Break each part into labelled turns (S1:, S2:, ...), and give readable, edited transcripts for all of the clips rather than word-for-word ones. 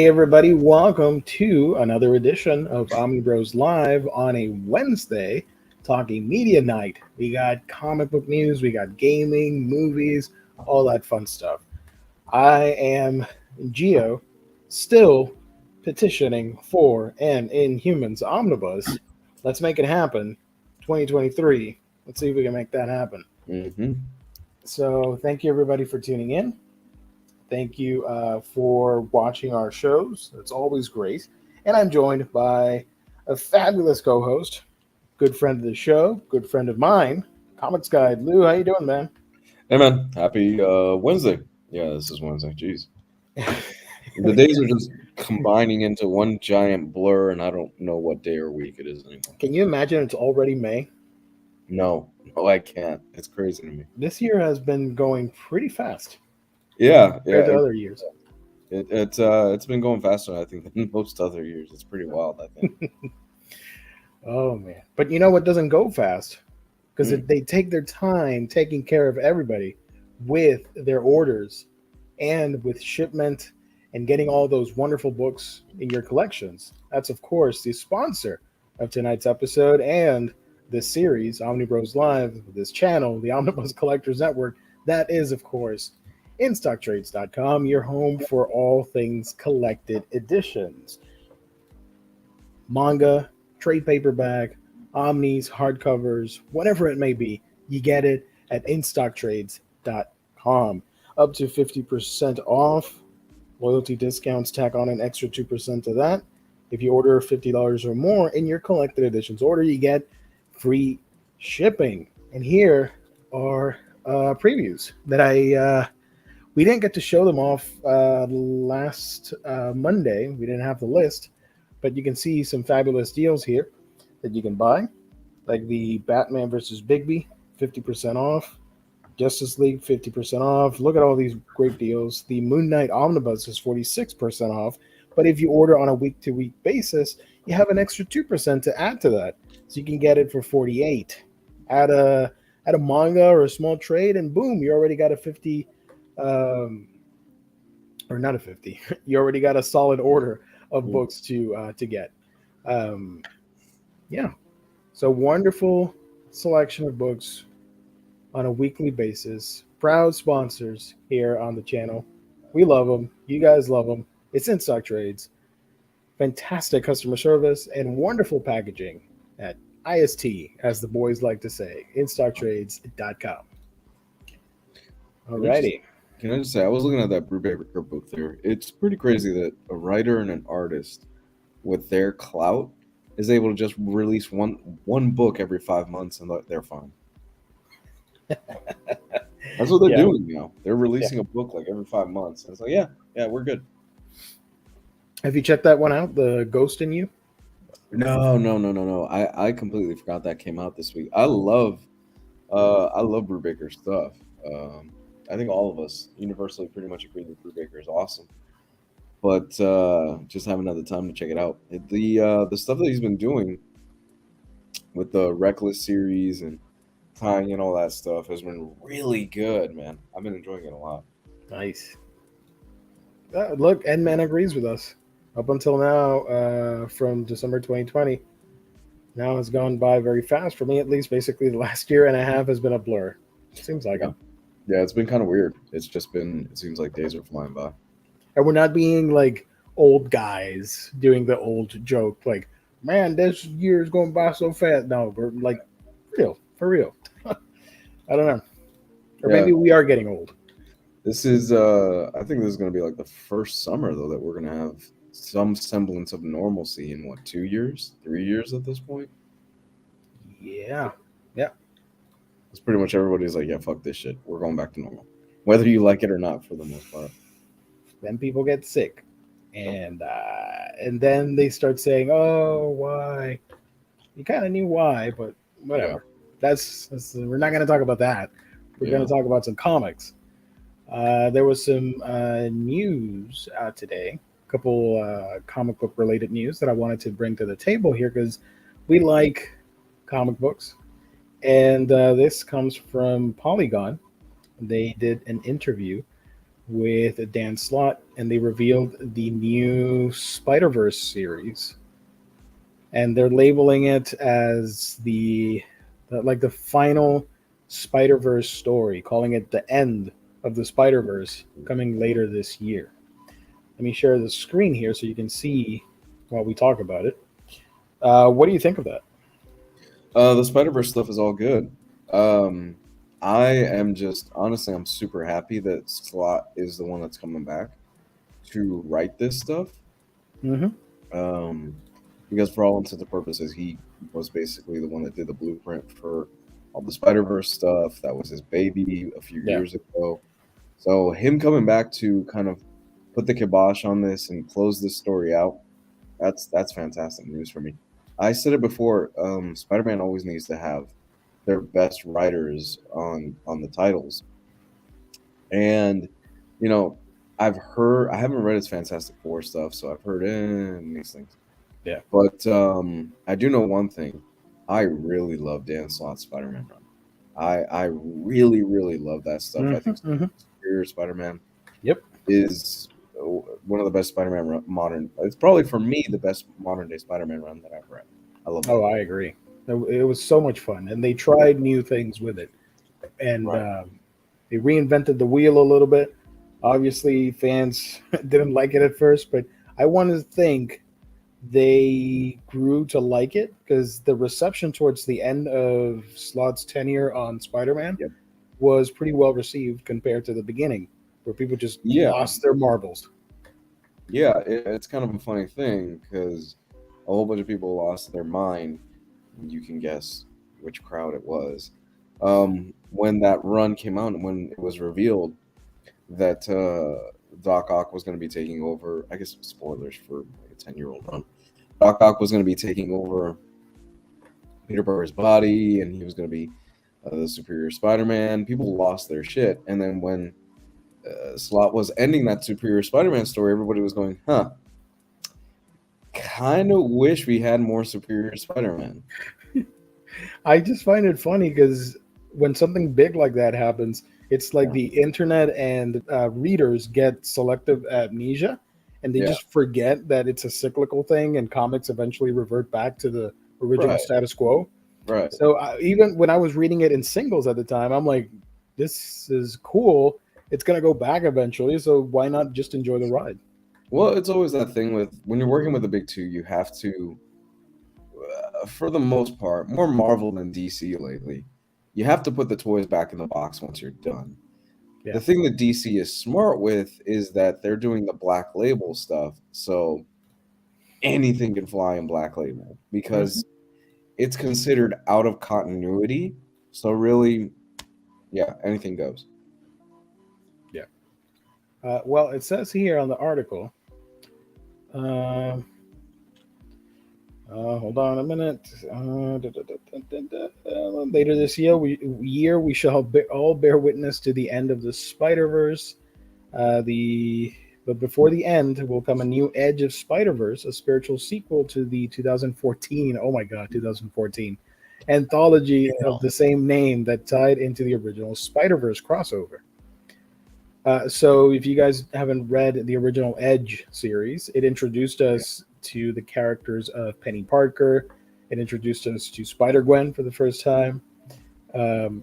S1: everybody, welcome to another edition of Omnibros Live on a Wednesday, talking media night. We got comic book news, we got gaming, movies, all that fun stuff. I am Geo, still petitioning for an Inhumans Omnibus. Let's make it happen. 2023. Let's see if we can make that happen.
S2: Mm-hmm.
S1: So thank you everybody for tuning in. Thank you for watching our shows. It's always great. And I'm joined by a fabulous co-host, good friend of the show, good friend of mine, Comics Guide. Lou, how you doing, man?
S2: Hey man, happy Wednesday. Yeah, this is Wednesday. Jeez. The days are just combining into one giant blur, and I don't know what day or week it is anymore.
S1: Can you imagine it's already May?
S2: No, I can't. It's crazy to me.
S1: This year has been going pretty fast.
S2: Yeah,
S1: compared to other years.
S2: It's been going faster, I think, than most other years. It's pretty wild, I think.
S1: Oh man! But you know what doesn't go fast? Because they take their time taking care of everybody with their orders and with shipment and getting all those wonderful books in your collections. That's of course the sponsor of tonight's episode and this series, Omnibros Live, this channel, the Omnibus Collectors Network. That is, of course, InStockTrades.com, your home for all things collected editions. Manga, trade paperback, omnis, hardcovers, whatever it may be, you get it at InStockTrades.com. Up to 50% off. Loyalty discounts tack on an extra 2% to that. If you order $50 or more in your collected editions order, you get free shipping. And here are previews that we didn't get to show them off last Monday. We didn't have the list, but you can see some fabulous deals here that you can buy, like the Batman versus Bigby, 50% off, Justice League, 50% off. Look at all these great deals. The Moon Knight Omnibus is 46% off, but if you order on a week-to-week basis, you have an extra 2% to add to that, so you can get it for 48. Add a manga or a small trade, and boom, you already got a 50. Or not a 50. You already got a solid order of books to get. Yeah. So wonderful selection of books on a weekly basis. Proud sponsors here on the channel. We love them. You guys love them. It's In Stock Trades. Fantastic customer service and wonderful packaging at IST, as the boys like to say, InStockTrades.com. Alrighty.
S2: Can I just say, I was looking at that Brubaker book there. It's pretty crazy that a writer and an artist with their clout is able to just release one book every 5 months and they're fine. That's what they're doing now. They're releasing a book like every 5 months. And it's like, yeah, we're good.
S1: Have you checked that one out, The Ghost in You?
S2: No. I completely forgot that came out this week. I love Brubaker's stuff. I think all of us universally pretty much agree that Brubaker is awesome, but just haven't had the time to check it out. The stuff that he's been doing with the Reckless series and tying in all that stuff has been really good, man. I've been enjoying it a lot.
S1: Nice. Look, Endman agrees with us. Up until now, from December 2020, now has gone by very fast for me, at least. Basically, the last year and a half has been a blur. Seems like it.
S2: Yeah, it's been kind of weird. It seems like days are flying by.
S1: And we're not being like old guys doing the old joke, like, man, this year's going by so fast. No, we're like, for real. I don't know. Or maybe we are getting old.
S2: This is, I think this is going to be like the first summer, though, that we're going to have some semblance of normalcy in, 2 years, 3 years at this point?
S1: Yeah.
S2: It's pretty much everybody's like, yeah, fuck this shit. We're going back to normal. Whether you like it or not, for the most part.
S1: Then people get sick. And then they start saying, oh, why? You kind of knew why, but whatever. Yeah. That's we're not going to talk about that. We're going to talk about some comics. There was some news out today. A couple comic book related news that I wanted to bring to the table here because we like comic books. And this comes from Polygon. They did an interview with Dan Slott and they revealed the new Spider-Verse series, and they're labeling it as the final Spider-Verse story, calling it the end of the Spider-Verse, coming later this year. Let me share the screen here so you can see while we talk about it. What do you think of that?
S2: The Spider-Verse stuff is all good. I am just honestly, I'm super happy that Slott is the one that's coming back to write this stuff.
S1: Mm-hmm.
S2: Because for all intents and purposes, he was basically the one that did the blueprint for all the Spider-Verse stuff. That was his baby a few
S1: Yeah.
S2: years ago. So him coming back to kind of put the kibosh on this and close this story out, that's fantastic news for me. I said it before, Spider-Man always needs to have their best writers on the titles. And you know, I haven't read his Fantastic Four stuff, so I've heard these things.
S1: Yeah.
S2: But I do know one thing. I really love Dan Slott's Spider-Man run. I really, really love that stuff. I think
S1: Mm-hmm.
S2: Superior Spider-Man
S1: Yep.
S2: is one of the best Spider-Man modern. It's probably for me the best modern day Spider-Man run that I've read. I love it.
S1: Oh, I agree. It was so much fun, and they tried new things with it, and
S2: Right.
S1: they reinvented the wheel a little bit. Obviously, fans didn't like it at first, but I want to think they grew to like it because the reception towards the end of Slott's tenure on Spider-Man
S2: Yep.
S1: was pretty well received compared to the beginning, where people just
S2: Yeah.
S1: lost their marbles.
S2: Yeah, it's kind of a funny thing because a whole bunch of people lost their mind. You can guess which crowd it was. When that run came out and when it was revealed that Doc Ock was going to be taking over, I guess spoilers for like a 10-year-old run. Doc Ock was going to be taking over Peter Parker's body and he was going to be the Superior Spider-Man. People lost their shit. And then when Slott was ending that Superior Spider-Man story, everybody was going, huh, kind of wish we had more Superior Spider-Man.
S1: I just find it funny because when something big like that happens, it's like the internet and readers get selective amnesia, and they just forget that it's a cyclical thing, and comics eventually revert back to the original status quo.
S2: Right.
S1: So even when I was reading it in singles at the time, I'm like, this is cool. It's going to go back eventually, so why not just enjoy the ride?
S2: Well, it's always that thing with when you're working with the big two, you have to, for the most part, more Marvel than DC lately. You have to put the toys back in the box once you're done.
S1: Yeah.
S2: The thing that DC is smart with is that they're doing the Black Label stuff, so anything can fly in Black Label because it's considered out of continuity. So really, yeah, anything goes.
S1: Yeah. Well, it says here on the article. Hold on a minute. Later this year, we shall all bear witness to the end of the Spider-Verse. But before the end will come a new Edge of Spider-Verse, a spiritual sequel to the 2014. Oh my God, 2014 anthology of the same name that tied into the original Spider-Verse crossover. So if you guys haven't read the original Edge series, it introduced us to the characters of Penny Parker. It introduced us to Spider-Gwen for the first time.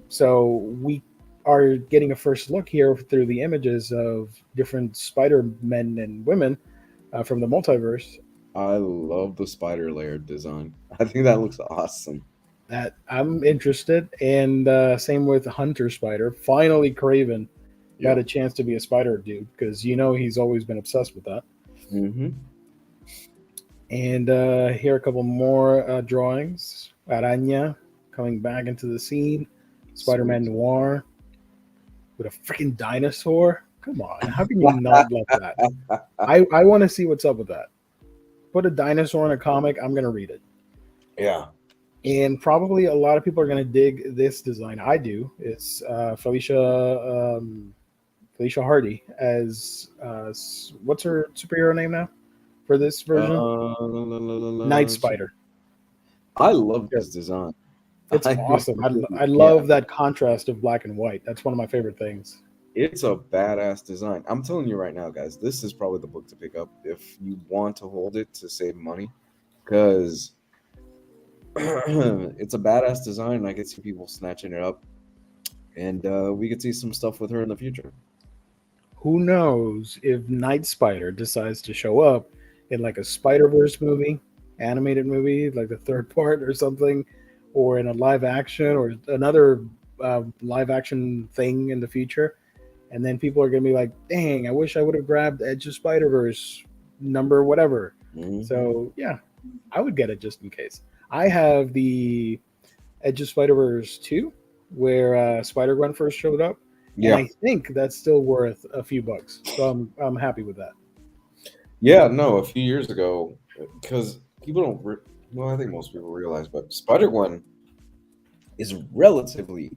S1: So we are getting a first look here through the images of different Spider-Men and women from the multiverse.
S2: I love the spider layer design. I think that looks awesome.
S1: That I'm interested, and same with Hunter Spider. Finally, Craven got a chance to be a spider dude because he's always been obsessed with that.
S2: Mm-hmm.
S1: And here are a couple more drawings. Araña coming back into the scene. Spider-Man Noir with a freaking dinosaur. Come on, how can you not love that? I want to see what's up with that. Put a dinosaur in a comic, I'm gonna read it.
S2: Yeah.
S1: And probably a lot of people are gonna dig this design. I do. It's Felicia Hardy as what's her superhero name now for this version? Night Spider.
S2: I love this design.
S1: It's awesome. I love that contrast of black and white. That's one of my favorite things.
S2: It's a badass design. I'm telling you right now, guys, this is probably the book to pick up if you want to hold it to save money, because it's a badass design. And I could see people snatching it up, and we could see some stuff with her in the future.
S1: Who knows if Night Spider decides to show up in like a Spider Verse movie, animated movie, like the third part or something, or in a live action or another live action thing in the future. And then people are going to be like, dang, I wish I would have grabbed Edge of Spider Verse number whatever.
S2: Hmm.
S1: So, yeah, I would get it just in case. I have the Edge of Spider Verse 2, where Spider Gwen first showed up. And
S2: Yeah,
S1: I think that's still worth a few bucks. So I'm happy with that.
S2: yeah. No, a few years ago, because people don't. Well, I think most people realize, but Spider Gwen is relatively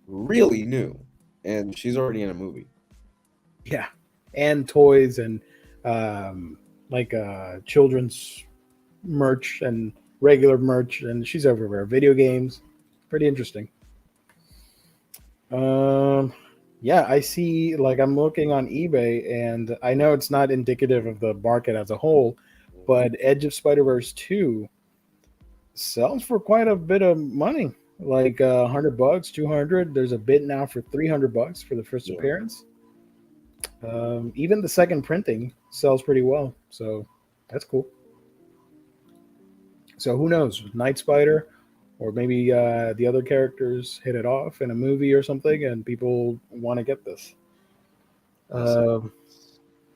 S2: really new, and she's already in a movie.
S1: Yeah. And toys and like children's merch and regular merch. And she's everywhere. Video games. Pretty interesting. Um, yeah, I see. Like, I'm looking on eBay, and I know it's not indicative of the market as a whole, but Edge of Spider Verse 2 sells for quite a bit of money, like $100, 200. There's a bid now for $300 for the first
S2: Yeah.
S1: appearance. Even the second printing sells pretty well, so that's cool. So who knows, Night Spider, or maybe the other characters hit it off in a movie or something, and people want to get this.
S2: Yes.
S1: Um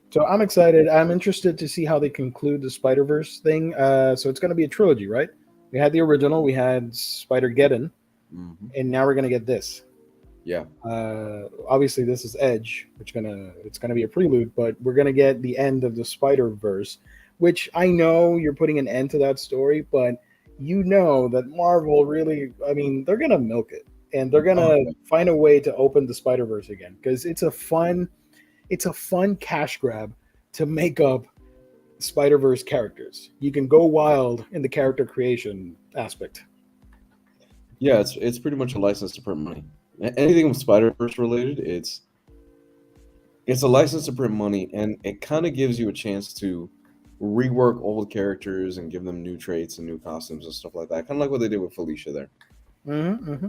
S1: so I'm excited. I'm interested to see how they conclude the Spider Verse thing. So it's going to be a trilogy, right? We had the original, we had Spider Geddon,
S2: Hmm.
S1: and now we're gonna get this.
S2: Yeah.
S1: Obviously, this is Edge, which it's gonna be a prelude, but we're gonna get the end of the Spider Verse, which I know you're putting an end to that story, but you know that Marvel really, I mean, they're gonna milk it, and they're
S2: Oh,
S1: gonna
S2: yeah.
S1: find a way to open the Spider Verse again because it's a fun cash grab to make up Spider Verse characters. You can go wild in the character creation aspect.
S2: Yeah, it's pretty much a license to print money. Anything with Spider Verse related, it's a license to print money, and it kind of gives you a chance to rework old characters and give them new traits and new costumes and stuff like that. Kind of like what they did with Felicia there.
S1: Hmm.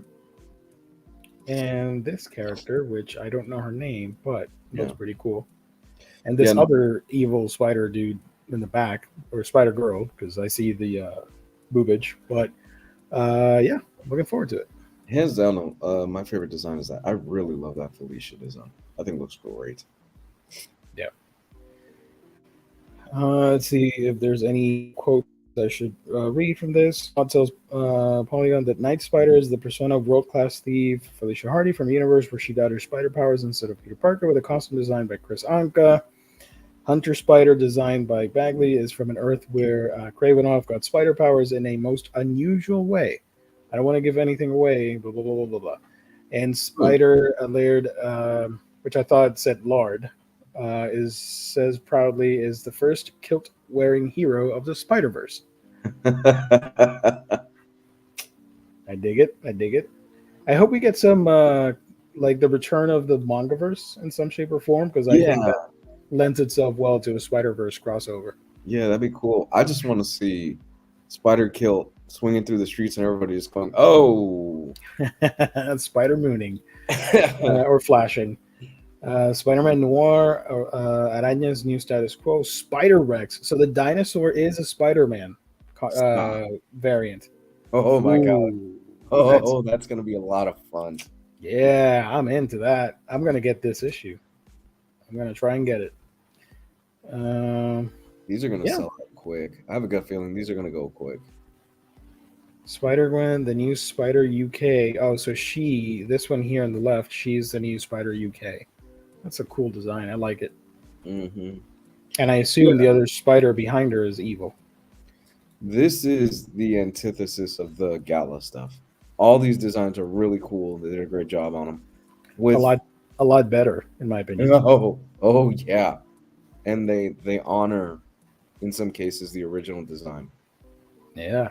S1: And this character, which I don't know her name, but looks
S2: Yeah,
S1: pretty cool. And
S2: yeah,
S1: this other evil spider dude in the back, or spider girl, because I see the boobage. But yeah, looking forward to it.
S2: hands down. My favorite design is that. I really love that Felicia design. I think it looks great.
S1: Yeah. Let's see if there's any quotes I should read from this. God tells Polygon that Night Spider is the persona of world-class thief Felicia Hardy from a universe where she got her spider powers instead of Peter Parker, with a costume designed by Chris Anka. Hunter Spider, designed by Bagley, is from an Earth where Kravinoff got spider powers in a most unusual way. I don't want to give anything away, blah, blah, blah, blah, blah, blah. And
S2: Hmm.
S1: Spider Laird, which I thought said Lard, says proudly is the first kilt wearing hero of the Spider Verse. I dig it. I dig it. I hope we get some like the return of the mangaverse in some shape or form because I think
S2: Yeah,
S1: that lends itself well to a Spider Verse crossover.
S2: yeah, that'd be cool. I just want to see Spider Kilt swinging through the streets and everybody just going, "Oh."
S1: Spider mooning or flashing. Spider-Man Noir, Araña's new status quo, Spider Rex. So the dinosaur is a Spider-Man
S2: Stop.
S1: variant.
S2: Oh my god.
S1: Ooh, that's
S2: Oh, that's gonna be a lot of fun.
S1: yeah, I'm into that. I'm gonna get this issue. I'm gonna try and get it. Um,
S2: These are gonna
S1: yeah,
S2: sell out quick. I have a gut feeling these are gonna go quick.
S1: Spider Gwen, the new Spider UK. Oh, so this one here on the left, she's the new Spider UK. That's a cool design. I like it.
S2: Hmm.
S1: And I
S2: Yeah,
S1: assume the other spider behind her is evil.
S2: this is the antithesis of the Gala stuff. All these designs are really cool. They did a great job on them.
S1: A
S2: With
S1: lot, a lot better, in my opinion.
S2: oh yeah, and they honor in some cases the original design.
S1: Yeah.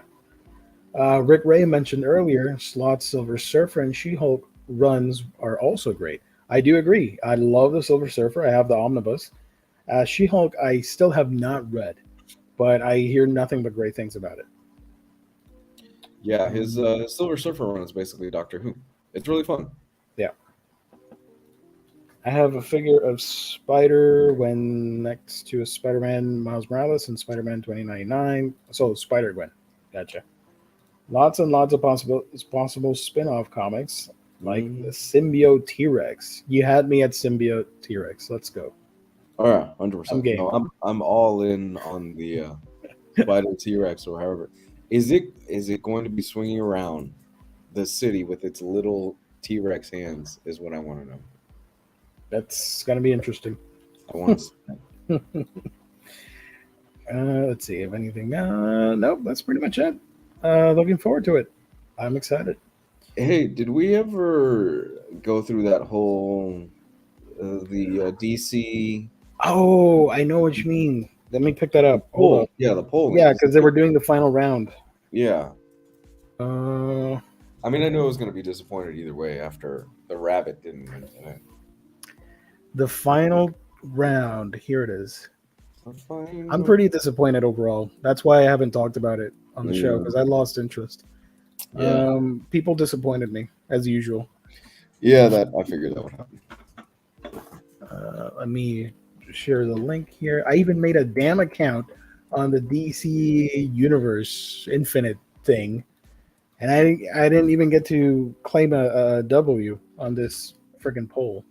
S1: Rick Ray mentioned earlier, Slot Silver Surfer and She Hulk runs are also great. I do agree. I love the Silver Surfer. I have the Omnibus. She-Hulk, I still have not read, but I hear nothing but great things about it.
S2: Yeah, his Silver Surfer run is basically Doctor Who. It's really fun.
S1: Yeah. I have a figure of Spider when next to a Spider-Man Miles Morales and Spider-Man 2099. So Spider-Gwen. Gotcha. Lots and lots of possible spin-off comics like the Symbiote T-Rex. You had me at Symbiote T-Rex. Let's go.
S2: All right,
S1: I'm
S2: 100%.
S1: game.
S2: No, I'm all in on the Spider T-Rex or however. Is it going to be swinging around the city with its little T-Rex hands? Is what I want to know.
S1: That's gonna be interesting.
S2: I want to see that.
S1: Let's see if anything. Nope, that's pretty much it. Looking forward to it. I'm excited.
S2: Hey, did we ever go through that whole the DC
S1: Oh, I know what you mean. Let me pick that up. Hold
S2: poll?
S1: on.
S2: Yeah, the polling.
S1: Yeah, because they were doing the final round.
S2: Yeah.
S1: I
S2: mean, I knew I was going to be disappointed either way after the rabbit didn't win tonight.
S1: The final round. Here it is. I'm pretty disappointed overall. That's why I haven't talked about it on the show because I lost interest.
S2: Yeah.
S1: People disappointed me as usual.
S2: Yeah, that I figured that would happen.
S1: Let me share the link here. I even made a damn account on the DC Universe Infinite thing, and I didn't even get to claim a W on this freaking poll.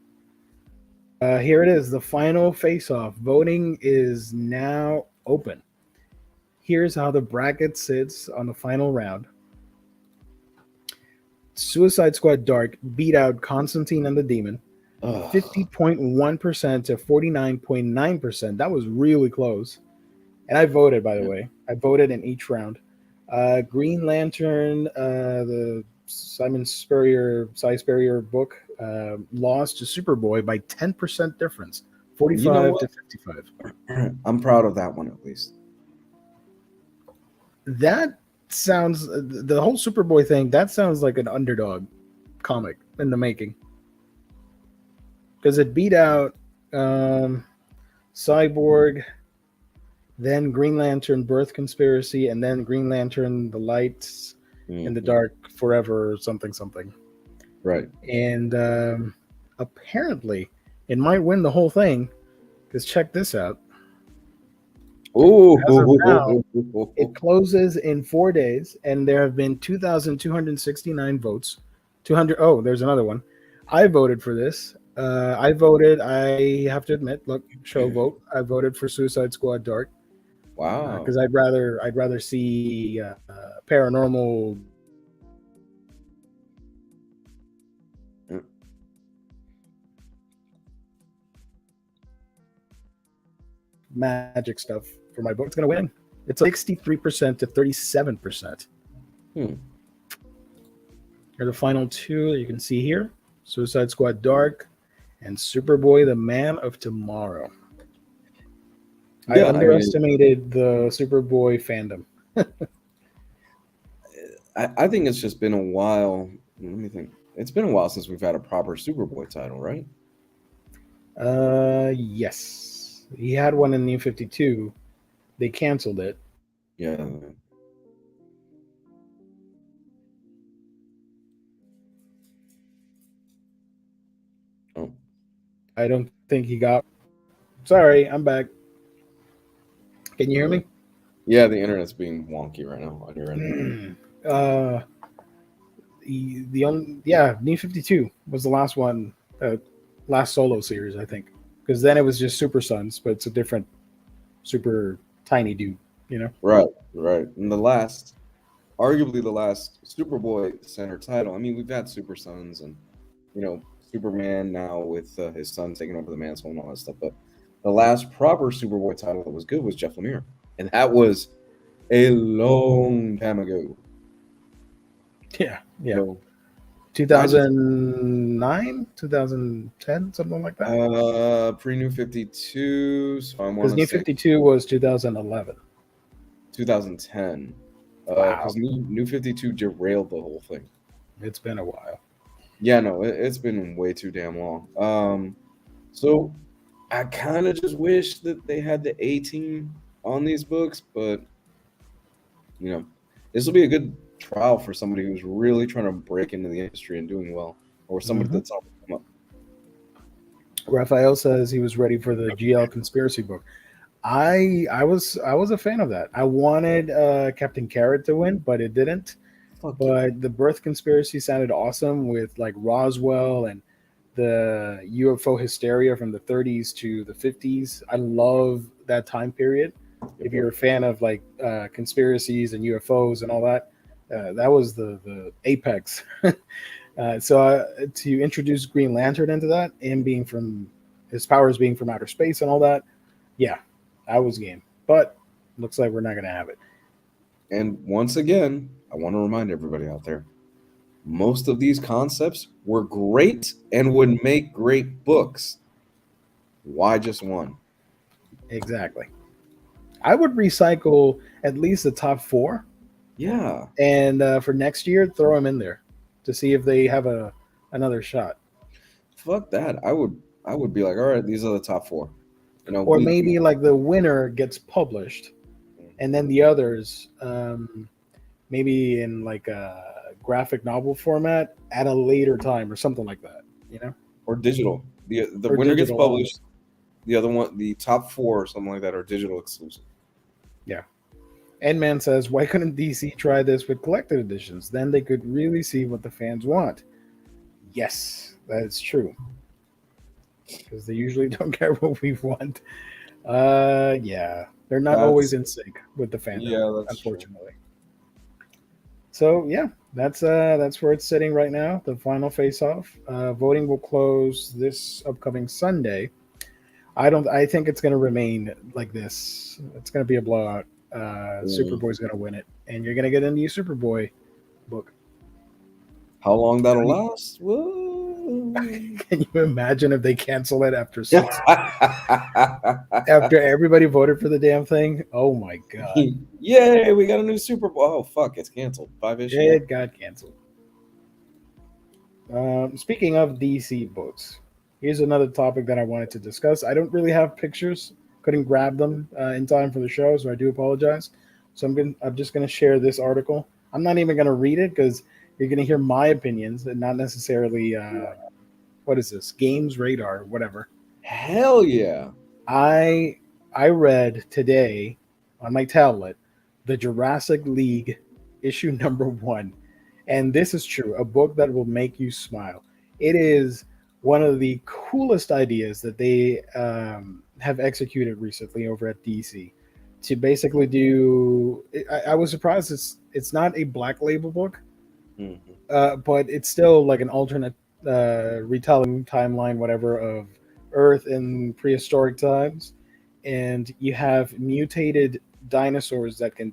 S1: Here it is, the final face-off. Voting is now open. Here's how the bracket sits on the final round. Suicide Squad Dark beat out Constantine and the Demon. 50.1% to 49.9%. That was really close. And I voted, by the way. I voted in each round. Green Lantern, the Cy Spurrier book, lost to Superboy by 10% difference, 45 to 55.
S2: I'm proud of that one at least.
S1: That sounds, the whole Superboy thing, that sounds like an underdog comic in the making. Because it beat out Cyborg, then Green Lantern Birth Conspiracy, and then Green Lantern The Lights in the Dark Forever or something.
S2: Right.
S1: And apparently it might win the whole thing because check this out.
S2: Oh,
S1: it closes in 4 days and there have been 2,269 votes. There's another one. I voted for this. I have to admit, look, show vote. I voted for Suicide Squad Dark.
S2: Wow.
S1: Because I'd rather see paranormal magic stuff for my book. It's going to win. It's 63% to 37%. Here are the final two that you can see here. Suicide Squad Dark and Superboy, the Man of Tomorrow. I underestimated the Superboy fandom.
S2: I think it's just been a while. Let me think. It's been a while since we've had a proper Superboy title, right?
S1: Yes. He had one in New 52. They canceled it.
S2: Yeah. Oh.
S1: I don't think he got. Sorry, I'm back. Can you hear me?
S2: Yeah, the internet's being wonky right now on your end.
S1: New 52 was the last one, last solo series, I think, because then it was just Super Sons, but it's a different super tiny dude, you know?
S2: Right. And arguably the last Superboy center title. I mean, we've had Super Sons and, Superman now with his son taking over the mantle and all that stuff, but the last proper Superboy title that was good was Jeff Lemire, and that was a long time ago.
S1: Yeah. 2009, 2010, something like that.
S2: Pre-New 52. So I want
S1: because New 52 was 2011.
S2: 2010.
S1: Wow.
S2: Because New 52 derailed the whole thing.
S1: It's been a while.
S2: Yeah, no, it's been way too damn long. So I kind of just wish that they had the A team on these books, but you know, this will be a good trial for somebody who's really trying to break into the industry and doing well, or somebody
S1: Hmm.
S2: that's on the come up.
S1: Raphael says he was ready for the GL conspiracy book. I was a fan of that. I wanted Captain Carrot to win, but it didn't.
S2: Fuck yeah.
S1: But the birth conspiracy sounded awesome with like Roswell and the UFO hysteria from the 30s to the 50s. I love that time period.
S2: Yep,
S1: If
S2: yep.
S1: you're a fan of like conspiracies and UFOs and all that, that was the apex. So to introduce Green Lantern into that and being from his powers being from outer space and all that, yeah, I was game. But looks like we're not gonna have it.
S2: And once again, I want to remind everybody out there, most of these concepts were great and would make great books. Why just one?
S1: Exactly. I would recycle at least the top four,
S2: Yeah.
S1: and for next year, throw them in there to see if they have a another shot.
S2: Fuck that. I would be like, all right, these are the top four. You know,
S1: Or
S2: we
S1: maybe like the winner gets published, and then the others, maybe in like a graphic novel format at a later time or something like that. You know,
S2: or digital. The
S1: or
S2: winner gets
S1: digital.
S2: published. The other one, the top four or something like that, are digital exclusive.
S1: Yeah. Endman says, why couldn't DC try this with collected editions? Then they could really see what the fans want. Yes, that is true. Because they usually don't care what we want. Yeah. They're not always
S2: That's
S1: in sync with the fandom,
S2: yeah, that's true.
S1: unfortunately. So yeah, that's where it's sitting right now. The final face off. Voting will close this upcoming Sunday. I think it's gonna remain like this. It's gonna be a blowout.
S2: Mm.
S1: Superboy's gonna win it. And you're gonna get a new Superboy book.
S2: How long
S1: I
S2: that'll
S1: don't
S2: last? Whoa.
S1: Can you imagine if they cancel it after everybody voted for the damn thing? Oh my god.
S2: Yay, we got a new Super Bowl. Oh fuck, it's canceled. 5 issues.
S1: It got canceled. Speaking of DC books, here's another topic that I wanted to discuss. I don't really have pictures, couldn't grab them in time for the show, so I do apologize. So I'm just gonna share this article. I'm not even gonna read it because you're gonna hear my opinions and not necessarily what is this Games Radar, whatever.
S2: Hell yeah.
S1: I I read today on my tablet the Jurassic League issue number 1, and this is true, a book that will make you smile. It is one of the coolest ideas that they have executed recently over at DC to basically do. I was surprised it's not a black label book,
S2: Mhm.
S1: but it's still like an alternate retelling timeline, whatever, of Earth in prehistoric times, and you have mutated dinosaurs that can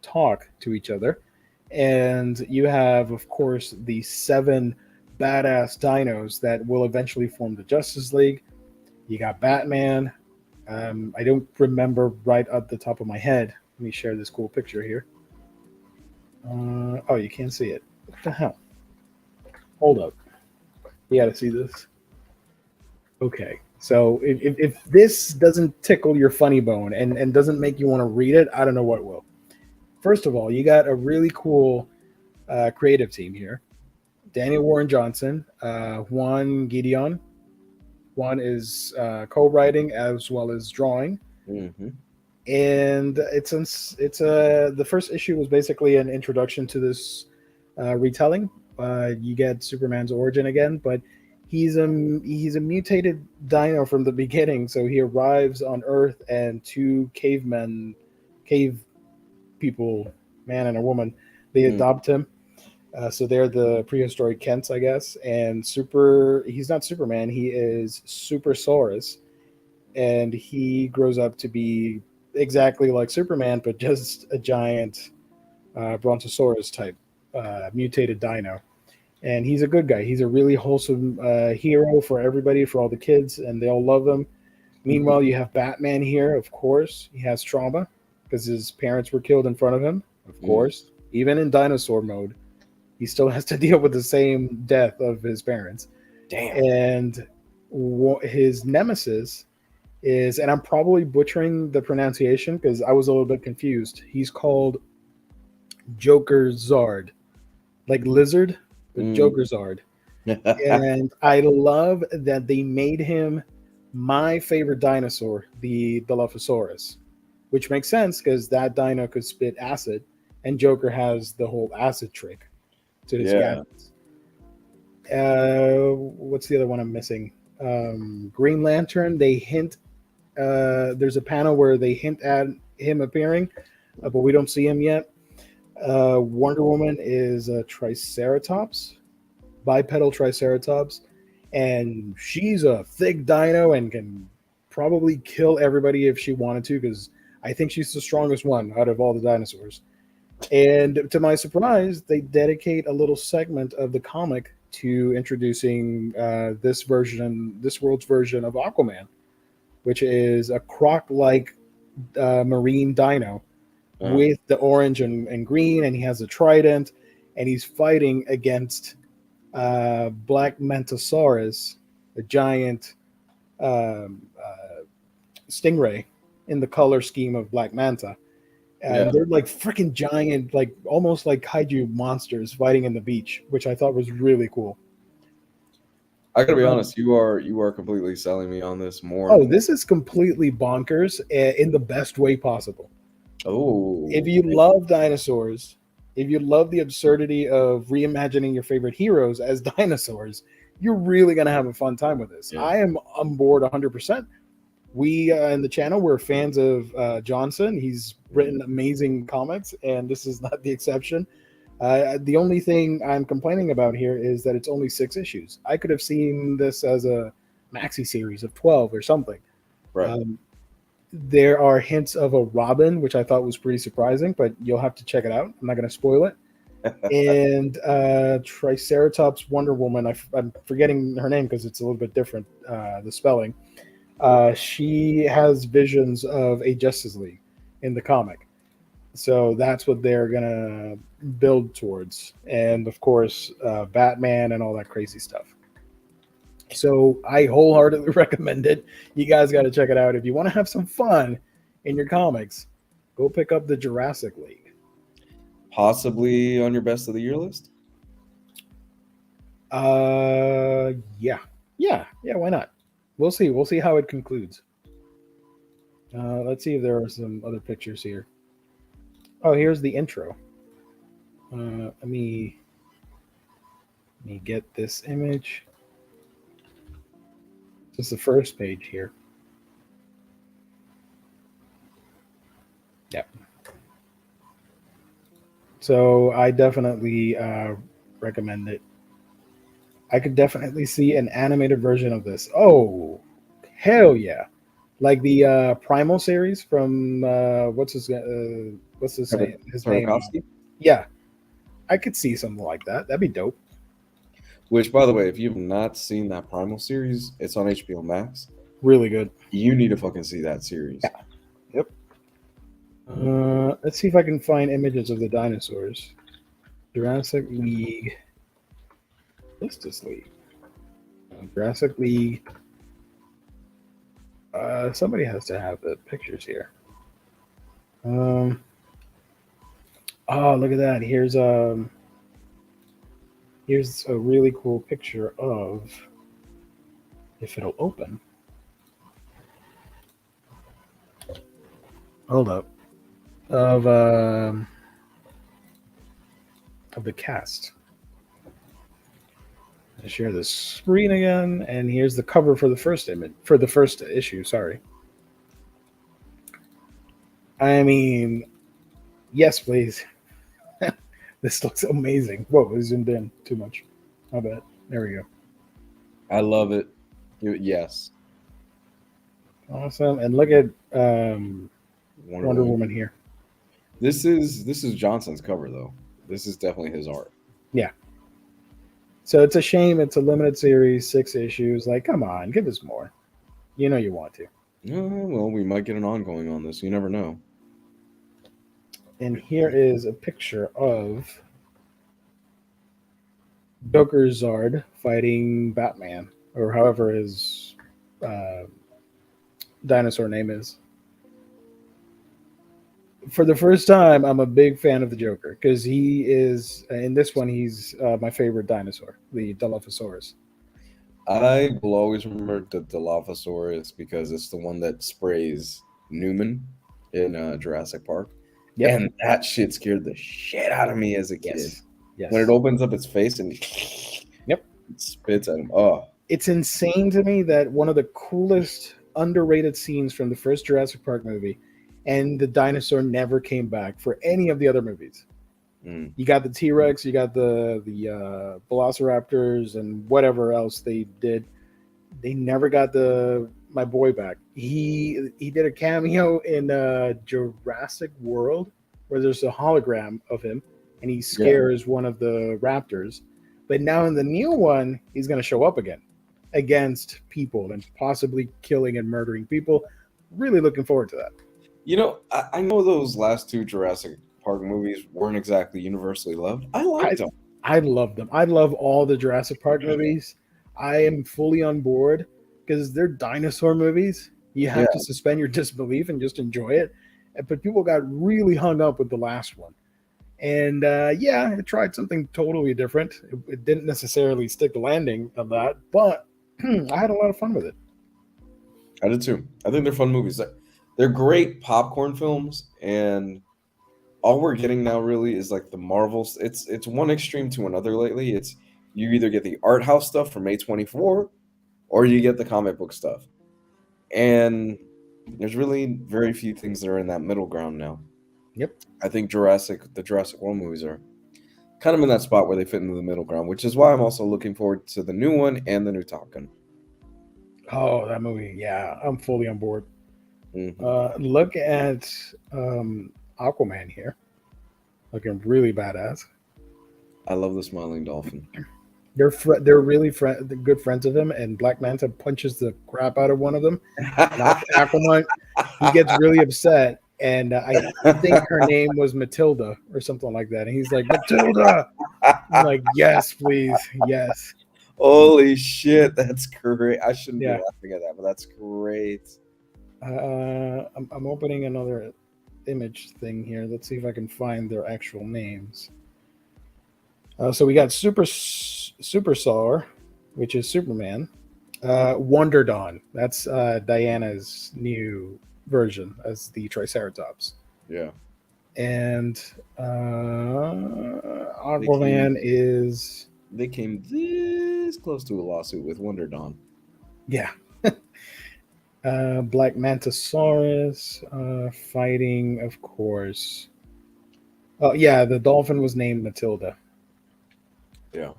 S1: talk to each other, and you have, of course, the 7 badass dinos that will eventually form the Justice League. You got Batman. I don't remember right at the top of my head. Let me share this cool picture here. Oh, you can't see it. What the hell? Hold up. You got to see this. Okay. So if this doesn't tickle your funny bone and doesn't make you want to read it, I don't know what will. First of all, you got a really cool creative team here. Daniel Warren Johnson, Juan Gideon. Juan is co-writing as well as drawing,
S2: Mhm.
S1: and the first issue was basically an introduction to this retelling. You get Superman's origin again, but he's a mutated dino from the beginning. So he arrives on Earth, and 2 cave people, man and a woman, they
S2: Mm.
S1: adopt him. So they're the prehistoric Kents, I guess. And he's not Superman. He is Supersaurus, and he grows up to be exactly like Superman, but just a giant Brontosaurus type mutated dino. And he's a good guy. He's a really wholesome hero for everybody, for all the kids, and they all love him. Meanwhile, you have Batman here. Of course, he has trauma because his parents were killed in front of him. Of
S2: Mm.
S1: course, even in dinosaur mode. He still has to deal with the same death of his parents.
S2: Damn.
S1: And his nemesis is, and I'm probably butchering the pronunciation because I was a little bit confused. He's called Joker Zard, like lizard, but
S2: Mm.
S1: Joker Zard. And I love that they made him my favorite dinosaur, the Dilophosaurus, which makes sense because that dino could spit acid, and Joker has the whole acid trick to his
S2: Yeah.
S1: gadgets. What's the other one I'm missing? Green Lantern. They hint. There's a panel where they hint at him appearing, but we don't see him yet. Wonder Woman is a Triceratops, bipedal Triceratops, and she's a thick dino and can probably kill everybody if she wanted to, because I think she's the strongest one out of all the dinosaurs. And to my surprise, they dedicate a little segment of the comic to introducing this world's version of Aquaman, which is a croc-like marine dino with the orange and green, and he has a trident, and he's fighting against Black Mantosaurus, a giant stingray in the color scheme of Black Manta. And they're like freaking giant, like almost like kaiju monsters fighting in the beach, which I thought was really cool.
S2: I gotta be honest, you are completely selling me on this more.
S1: Oh, this is completely bonkers in the best way possible.
S2: Oh,
S1: If you love dinosaurs, if you love the absurdity of reimagining your favorite heroes as dinosaurs, you're really gonna have a fun time with this.
S2: Yeah.
S1: I am on board 100%. We in the channel, we're fans of Johnson. He's written amazing comics, and this is not the exception. The only thing I'm complaining about here is that it's only 6 issues. I could have seen this as a maxi series of 12 or something.
S2: right.
S1: There are hints of a Robin, which I thought was pretty surprising, but you'll have to check it out. I'm not going to spoil it. And Triceratops Wonder Woman, I'm forgetting her name because it's a little bit different, the spelling. She has visions of a Justice League in the comic. So that's what they're going to build towards. And of course, Batman and all that crazy stuff. So I wholeheartedly recommend it. You guys got to check it out. If you want to have some fun in your comics, go pick up the Jurassic League.
S2: Possibly on your best of the year list?
S1: Yeah. Why not? We'll see. We'll see how it concludes. Let's see if there are some other pictures here. Oh, here's the intro. Let me get this image. This is the first page here. Yep. So I definitely recommend it. I could definitely see an animated version of this. Oh, hell yeah! Like the Primal series from what's his name? His name? Yeah, I could see something like that. That'd be dope.
S2: Which, by the way, if you've not seen that Primal series, it's on HBO Max.
S1: Really good.
S2: You need to fucking see that series.
S1: Yeah. Yep. Let's see if I can find images of the dinosaurs. Jurassic League. Justice League. Jurassic League. Somebody has to have the pictures here. Oh, look at that. Here's a really cool picture of, if it'll open. Hold up. Of the cast. I share the screen again, and here's the cover for the first image, for the first issue. Sorry. I mean, yes, please. This looks amazing. Whoa, it zoomed in too much. I bet. There we go.
S2: I love it. Yes.
S1: Awesome. And look at Wonder Woman here.
S2: This is Johnson's cover though. This is definitely his art.
S1: Yeah. So it's a shame it's a limited series, 6 issues. Like, come on, give us more. You know you want to.
S2: Well, we might get an ongoing on this. You never know.
S1: And here is a picture of Joker Zard fighting Batman, or however his uh, dinosaur name is. For the first time, I'm a big fan of the Joker because he is in this one. He's my favorite dinosaur, the Dilophosaurus.
S2: I will always remember the Dilophosaurus because it's the one that sprays Newman in Jurassic Park,
S1: Yep.
S2: and that shit scared the shit out of me as a kid.
S1: Yes.
S2: When it
S1: Yes.
S2: opens up its face and it
S1: Yep.
S2: spits at him. Oh,
S1: It's insane to me that one of the coolest underrated scenes from the first Jurassic Park movie, and the dinosaur never came back for any of the other movies.
S2: mm,
S1: You got the T Rex, you got the Velociraptors, and whatever else they did. They never got the my boy back. He did a cameo in Jurassic World where there's a hologram of him, and he
S2: yeah.
S1: scares one of the raptors. But now in the new one, he's going to show up again against people and possibly killing and murdering people. Really looking forward to that.
S2: You know, I know those last two Jurassic Park movies weren't exactly universally loved. I
S1: I
S2: liked them.
S1: I love them. I love all the Jurassic Park movies. I am fully on board because they're dinosaur movies. You
S2: Yeah,
S1: have to suspend your disbelief and just enjoy it. But people got really hung up with the last one. And yeah, it tried something totally different. It didn't necessarily stick the landing of that, but I had a lot of fun with it.
S2: I did too. I think they're fun movies. They're great popcorn films, and all we're getting now really is like the Marvels. It's one extreme to another lately. It's you either get the art house stuff from A24 or you get the comic book stuff. And there's really very few things that are in that middle ground now.
S1: Yep.
S2: I think the Jurassic World movies are kind of in that spot where they fit into the middle ground, which is why I'm also looking forward to the new one and the new Top Gun.
S1: Oh, that movie. Yeah, I'm fully on board.
S2: Hmm.
S1: Look at Aquaman here, looking really badass.
S2: I love the smiling dolphin.
S1: They're really good friends of him, and Black Manta punches the crap out of one of them, and Aquaman he gets really upset, and I think her name was Matilda or something like that, and he's like Matilda. I'm like, yes, please, yes,
S2: Holy shit, that's great. I shouldn't be
S1: yeah.
S2: laughing at that, but that's great.
S1: I'm opening another image thing here. Let's see if I can find their actual names. So we got Super Sar, which is Superman. Wonder Dawn. That's Diana's new version as the Triceratops.
S2: Yeah.
S1: And
S2: They came
S1: Aquaman is
S2: they came this close to a lawsuit with Wonder Dawn.
S1: yeah. Black Mantosaurus fighting, of course. Oh yeah, the dolphin was named Matilda.
S2: Yeah.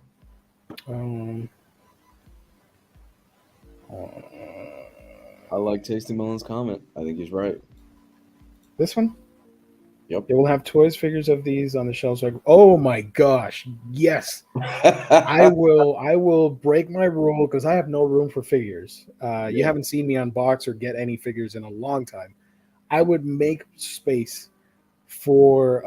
S1: Um,
S2: I like Tasty Melon's comment. I think he's right.
S1: this one.
S2: Yep.
S1: They will have toys figures of these on the shelves. Like, oh my gosh, yes! I will break my rule because I have no room for figures. You
S2: Yeah.
S1: haven't seen me unbox or get any figures in a long time. I would make space for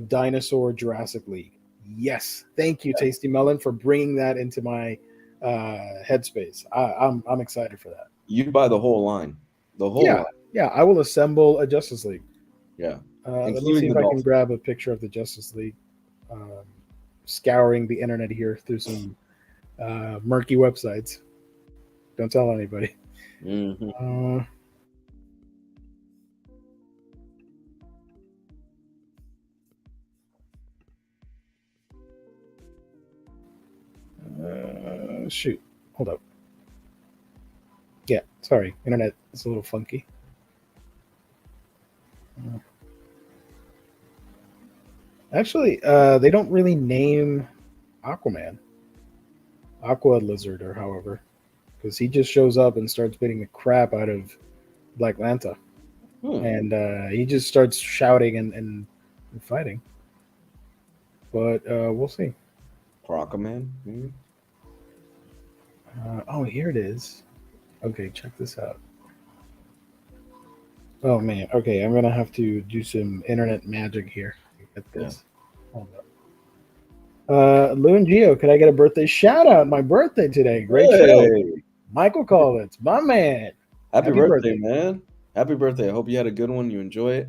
S1: Dinosaur Jurassic League. Yes, thank you, Tasty Melon, for bringing that into my headspace. I'm excited for that.
S2: You buy the whole line. The whole
S1: Yeah,
S2: line.
S1: yeah, I will assemble a Justice League.
S2: Yeah.
S1: Let me see
S2: Including
S1: if
S2: the
S1: I can
S2: dolphin.
S1: grab a picture of the Justice League. Um, Scouring the internet here through some murky websites. Don't tell anybody.
S2: Hmm.
S1: Uh, shoot, hold up. Yeah, sorry, internet is a little funky. Actually, they don't really name Aquaman, Aqua Lizard, or however, because he just shows up and starts beating the crap out of Black Manta,
S2: Hmm.
S1: and he just starts shouting and fighting. But we'll see.
S2: Crocoman, maybe?
S1: Oh, here it is. Okay, check this out. Oh man. Okay, I'm gonna have to do some internet magic here to get
S2: Yeah.
S1: this. Hold up. Lou and Gio, could I get a birthday shout out? My birthday today. Great show.
S2: Hey,
S1: Michael Collins, my man.
S2: happy
S1: Happy
S2: birthday,
S1: birthday.
S2: man! Happy birthday! I hope you had a good one. You enjoy it,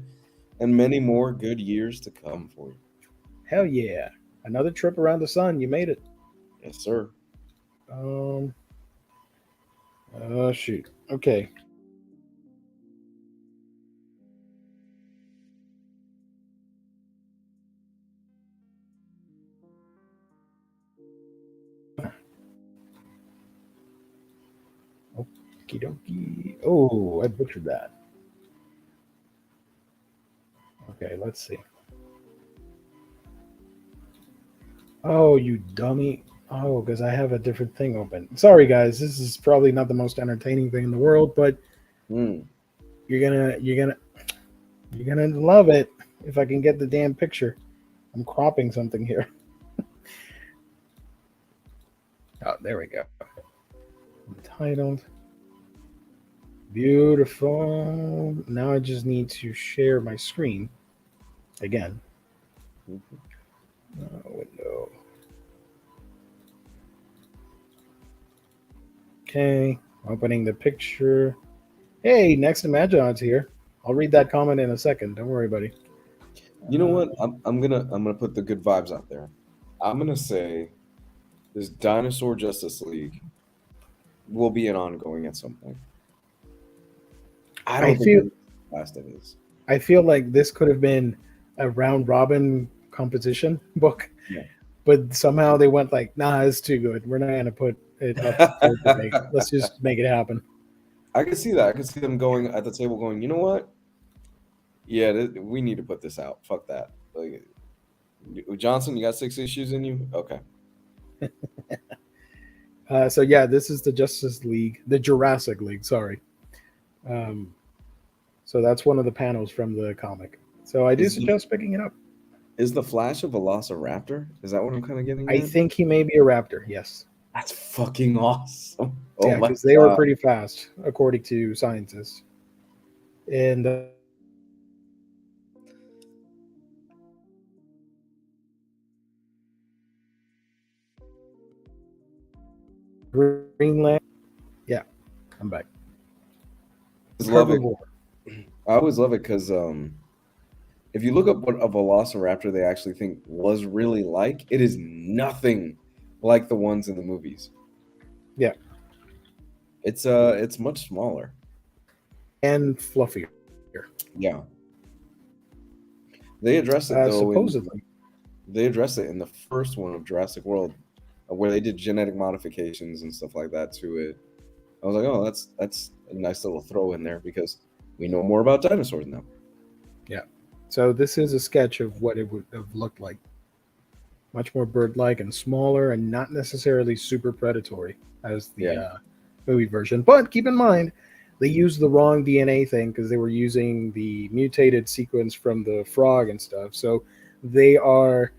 S2: and many more good years to come for you.
S1: Hell yeah. Another trip around the sun. You made it.
S2: Yes, sir.
S1: Um, oh, shoot. Okay. Okie dokie. Oh, I butchered that. Okay, let's see. Oh, you dummy. Oh, because I have a different thing open. Sorry, guys. This is probably not the most entertaining thing in the world, but
S2: Hmm.
S1: you're gonna love it if I can get the damn picture. I'm cropping something here. Oh, there we go. Untitled. Beautiful. Now I just need to share my screen again. Window. Okay. Opening the picture. Hey, next to Magi's here. I'll read that comment in a second. Don't worry, buddy.
S2: You know what? I'm gonna put the good vibes out there. I'm gonna say this Dinosaur Justice League will be an ongoing at some point. I
S1: I
S2: don't think
S1: feel
S2: it's the last it is.
S1: I feel like this could have been a round robin competition book,
S2: Yeah.
S1: but somehow they went like, nah, it's too good. We're not gonna put it up for debate. Let's just make it happen.
S2: I can see that. I can see them going at the table, going, you know what? Yeah, we need to put this out. Fuck that. Like, Johnson, you got 6 issues in you? Okay.
S1: So yeah, this is the Justice League, the Jurassic League. Sorry. Um, so that's one of the panels from the comic. So I do
S2: Is
S1: suggest picking it up.
S2: is the Flash a Velociraptor? Is that what I'm kind of getting
S1: I
S2: at?
S1: think he may be a raptor. Yes.
S2: That's fucking awesome. Oh
S1: Yeah,
S2: my
S1: because they were
S2: god.
S1: pretty fast, according to scientists. And Greenland. Yeah, I'm back.
S2: I always love it.
S1: Herbivore.
S2: I always love it because if you look up what a Velociraptor they actually think was really like, it is nothing like the ones in the movies.
S1: Yeah,
S2: It's much smaller.
S1: and fluffier.
S2: Yeah. They address it though in
S1: Supposedly.
S2: they address it in the first one of Jurassic World, where they did genetic modifications and stuff like that to it. I was like, oh, that's a nice little throw in there because we know more about dinosaurs now.
S1: Yeah. So this is a sketch of what it would have looked like. Much more bird-like and smaller, and not necessarily super predatory as the
S2: Yeah.
S1: movie version. But keep in mind, they used the wrong DNA thing because they were using the mutated sequence from the frog and stuff. So they are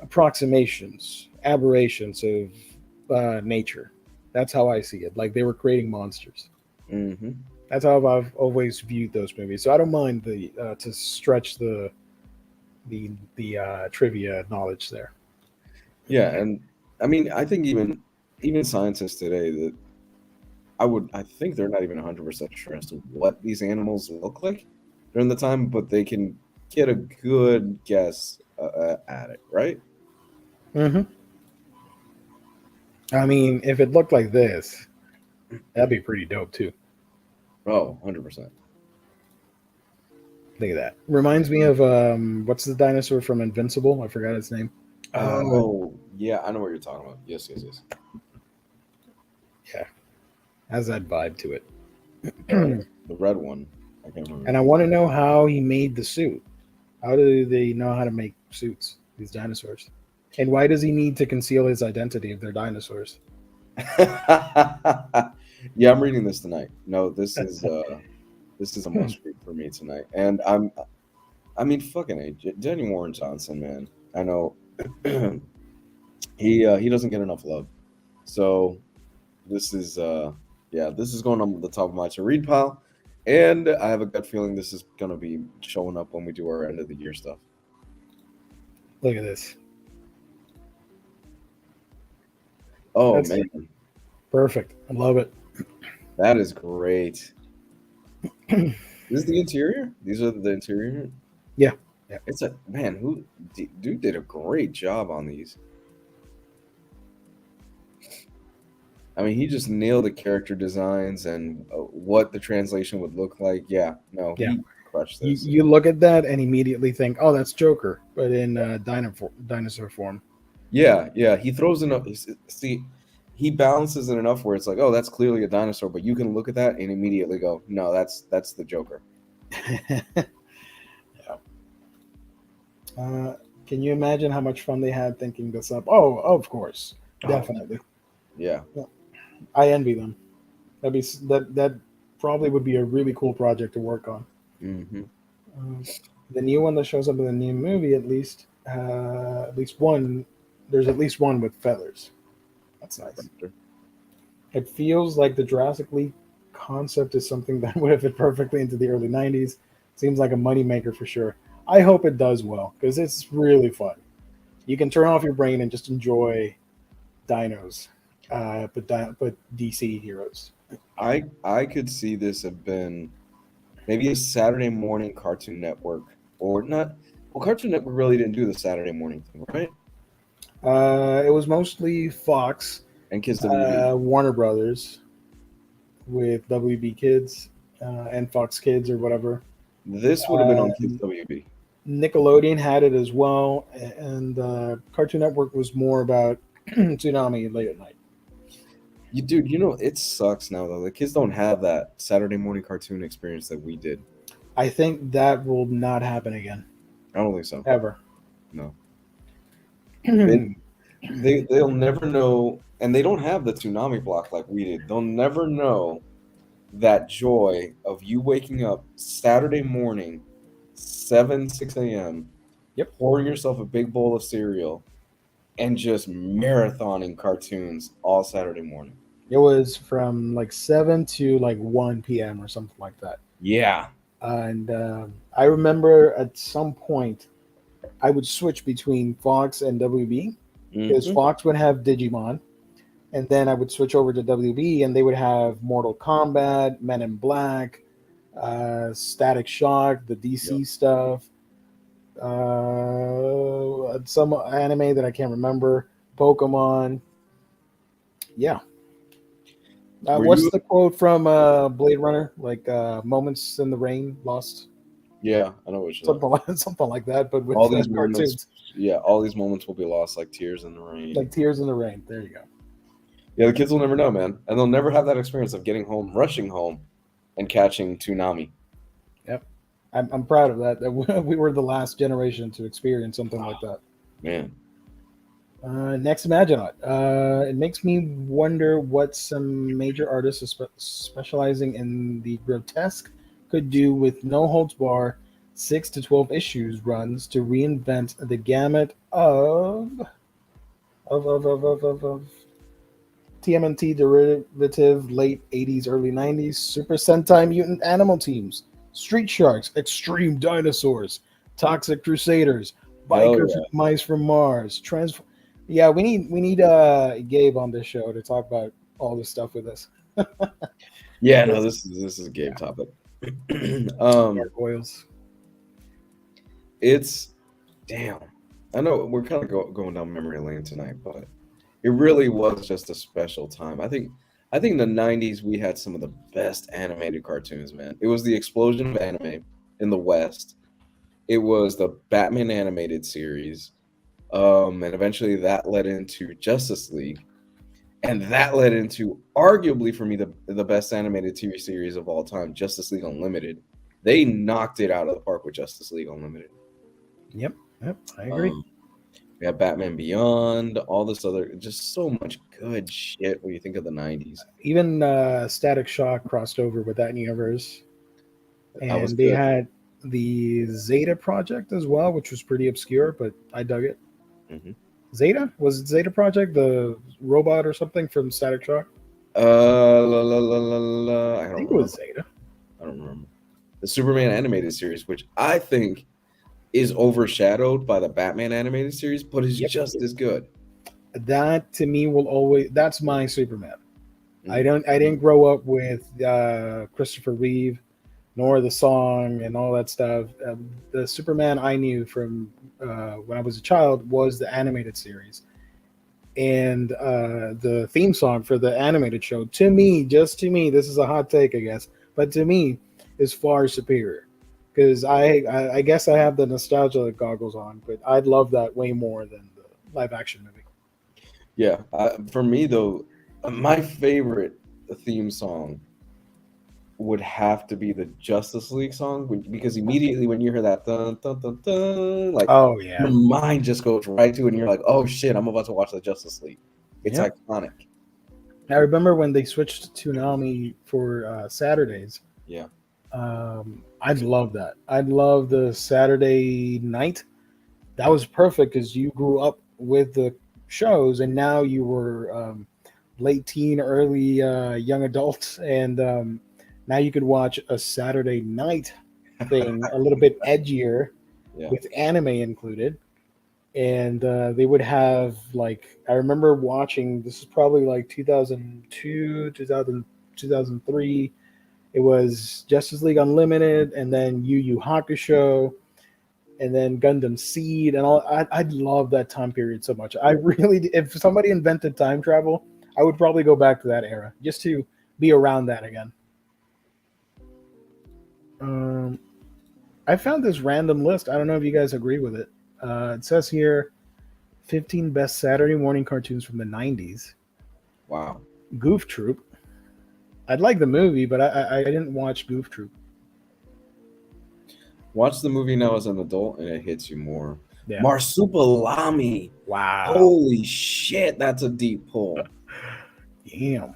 S1: approximations, aberrations of nature. That's how I see it. Like they were creating monsters.
S2: Hmm.
S1: That's how I've always viewed those movies. So I don't mind the to stretch the trivia knowledge there.
S2: Yeah, and I mean, I think even scientists today that I think they're not even 100% sure as to what these animals look like during the time, but they can get a good guess at it, right?
S1: Hmm. I mean, if it looked like this, that'd be pretty dope too.
S2: Oh, 100%.
S1: Look at that. Reminds me of what's the dinosaur from Invincible? I forgot its name.
S2: Oh, yeah, I know what you're talking about. Yes, yes, yes.
S1: Yeah, has that vibe to it.
S2: The red one. I can't remember.
S1: And I want to know how he made the suit. How do they know how to make suits? These dinosaurs. And why does he need to conceal his identity if they're dinosaurs?
S2: Yeah, I'm reading this tonight. No, this is a must read for me tonight. And I mean, fucking A. Jenny Warren Johnson, man. I know he doesn't get enough love. So this is yeah, this is going on the top of my to read pile. And I have a gut feeling this is gonna be showing up when we do our end of the year stuff.
S1: Look at this.
S2: Oh
S1: That's
S2: man,
S1: perfect. I love it.
S2: that is great. This is the interior. These are the interior.
S1: Yeah. Yeah.
S2: It's a man who dude did a great job on these. I mean, he just nailed the character designs and what the translation would look like. Yeah, no,
S1: Yeah.
S2: he crushed
S1: You,
S2: this.
S1: you look at that and immediately think, oh, that's Joker, but in dinosaur form.
S2: Yeah, yeah, he throws enough. See, he balances it enough where it's like, oh, that's clearly a dinosaur, but you can look at that and immediately go, no, that's the Joker.
S1: Yeah. Uh, can you imagine how much fun they had thinking this up? Oh, of course,
S2: Oh,
S1: definitely.
S2: yeah.
S1: I envy them. That probably would be a really cool project to work on.
S2: Hmm.
S1: Um, the new one that shows up in the new movie, at least one, there's at least one with feathers. That's nice. It feels like the Jurassic League concept is something that would have fit perfectly into the early '90s. Seems like a moneymaker for sure. I hope it does well because it's really fun. You can turn off your brain and just enjoy dinos, but DC heroes.
S2: I could see this have been maybe a Saturday morning Cartoon Network or not. Well, Cartoon Network really didn't do the Saturday morning thing, right?
S1: It was mostly Fox,
S2: And Kids WB.
S1: Warner Brothers with WB Kids and Fox Kids or whatever.
S2: This would have been on Kids
S1: Um,
S2: WB.
S1: Nickelodeon had it as well, and Cartoon Network was more about Tsunami late at night.
S2: Dude, it sucks now though. The kids don't have that Saturday morning cartoon experience that we did.
S1: I think that will not happen again
S2: I don't think so.
S1: ever.
S2: No. They'll never know, and they don't have the tsunami block like we did. They'll never know that joy of you waking up Saturday morning, 6 a.m.,
S1: Yep.
S2: pouring yourself a big bowl of cereal, and just marathoning cartoons all Saturday morning.
S1: It was from like 7 to like 1 p.m. or something like that.
S2: Yeah.
S1: And I remember at some point I would switch between Fox and WB because
S2: Mhm.
S1: Fox would have Digimon, and then I would switch over to WB and they would have Mortal Kombat, Men in Black, Static Shock, the DC
S2: Yep.
S1: stuff, some anime that I can't remember, Pokemon. Yeah.
S2: Were
S1: What's
S2: you?
S1: the quote from Blade Runner? Like moments in the rain, lost,
S2: Yeah, I know what you're talking.
S1: something like that, but with
S2: All these moments,
S1: cartoons,
S2: yeah, all these moments will be lost like tears in the rain.
S1: like tears in the rain. There you go.
S2: Yeah, the kids will never know, man, and they'll never have that experience of getting home, rushing home, and catching tsunami.
S1: Yep, I'm proud of that. That we were the last generation to experience something like that.
S2: Man,
S1: Next, Imaginaut. It makes me wonder what some major artists specializing in the grotesque could do with no holds bar 6 to 12 issues runs to reinvent the gamut of TMNT derivative late 80s, early 90s, Super Sentai mutant animal teams, Street Sharks, Extreme Dinosaurs, Toxic Crusaders,
S2: hell
S1: Biker
S2: yeah,
S1: Mice from Mars, Yeah, we need Gabe on this show to talk about all this stuff with us.
S2: yeah. No, this is a game topic.
S1: Dark oils.
S2: It's damn. I know we're kind of going down memory lane tonight, but it really was just a special time. I think in the '90s we had some of the best animated cartoons, man. It was the explosion of anime in the West. It was the Batman animated series, and eventually that led into Justice League, and that led into arguably for me the best animated TV series of all time, Justice League Unlimited. They knocked it out of the park with Justice League Unlimited.
S1: Yep, yep, I agree.
S2: Um, we have Batman Beyond, all this other, just so much good shit when you think of the '90s.
S1: Even Static Shock crossed over with that universe,
S2: That was
S1: and they
S2: good.
S1: had the Zeta project as well, which was pretty obscure, but I dug it.
S2: Hmm.
S1: Zeta, was it Zeta Project, the robot or something from Static Shock?
S2: I
S1: I
S2: don't
S1: think it was
S2: remember.
S1: Zeta.
S2: I don't remember. The Superman animated series, which I think is overshadowed by the Batman animated series, but is
S1: Yep.
S2: just as good.
S1: That to me will always. That's my Superman. I
S2: Mm.
S1: don't. I didn't grow up with Christopher Reeve, nor the song and all that stuff. The Superman I knew from when I was a child was the animated series, and the theme song for the animated show. To me, just to me, this is a hot take, I guess, but to me, is far superior. Because I guess I have the nostalgia goggles on, but I'd love that way more than the live action movie.
S2: Yeah, for me though, my favorite theme song would have to be the Justice League song because immediately when you hear that dun dun dun dun, like
S1: Oh
S2: your
S1: yeah,
S2: mind just goes right to it, and you're like, oh shit, I'm about to watch the Justice League. It's
S1: yep.
S2: iconic.
S1: I remember when they switched to Toonami for Saturdays.
S2: Yeah.
S1: I'd love that. I'd love the Saturday night. That was perfect because you grew up with the shows, and now you were late teen, early young adult, and now you could watch a Saturday night thing, a little bit edgier,
S2: Yeah.
S1: with anime included. And they would have like I remember watching. This is probably like 2002, 2000, 2003. It was Justice League Unlimited, and then Yu Yu Hakusho, and then Gundam Seed, and all. I'd love that time period so much. I really, if somebody invented time travel, I would probably go back to that era just to be around that again. Um, I found this random list. I don't know if you guys agree with it. It says here 15 best Saturday morning cartoons from the 90s.
S2: Wow.
S1: Goof Troop. I'd like the movie, but I didn't watch Goof Troop.
S2: Watch the movie now as an adult, and it hits you more.
S1: Yeah.
S2: Marsupilami.
S1: Wow.
S2: Holy shit, that's a deep pull.
S1: Damn.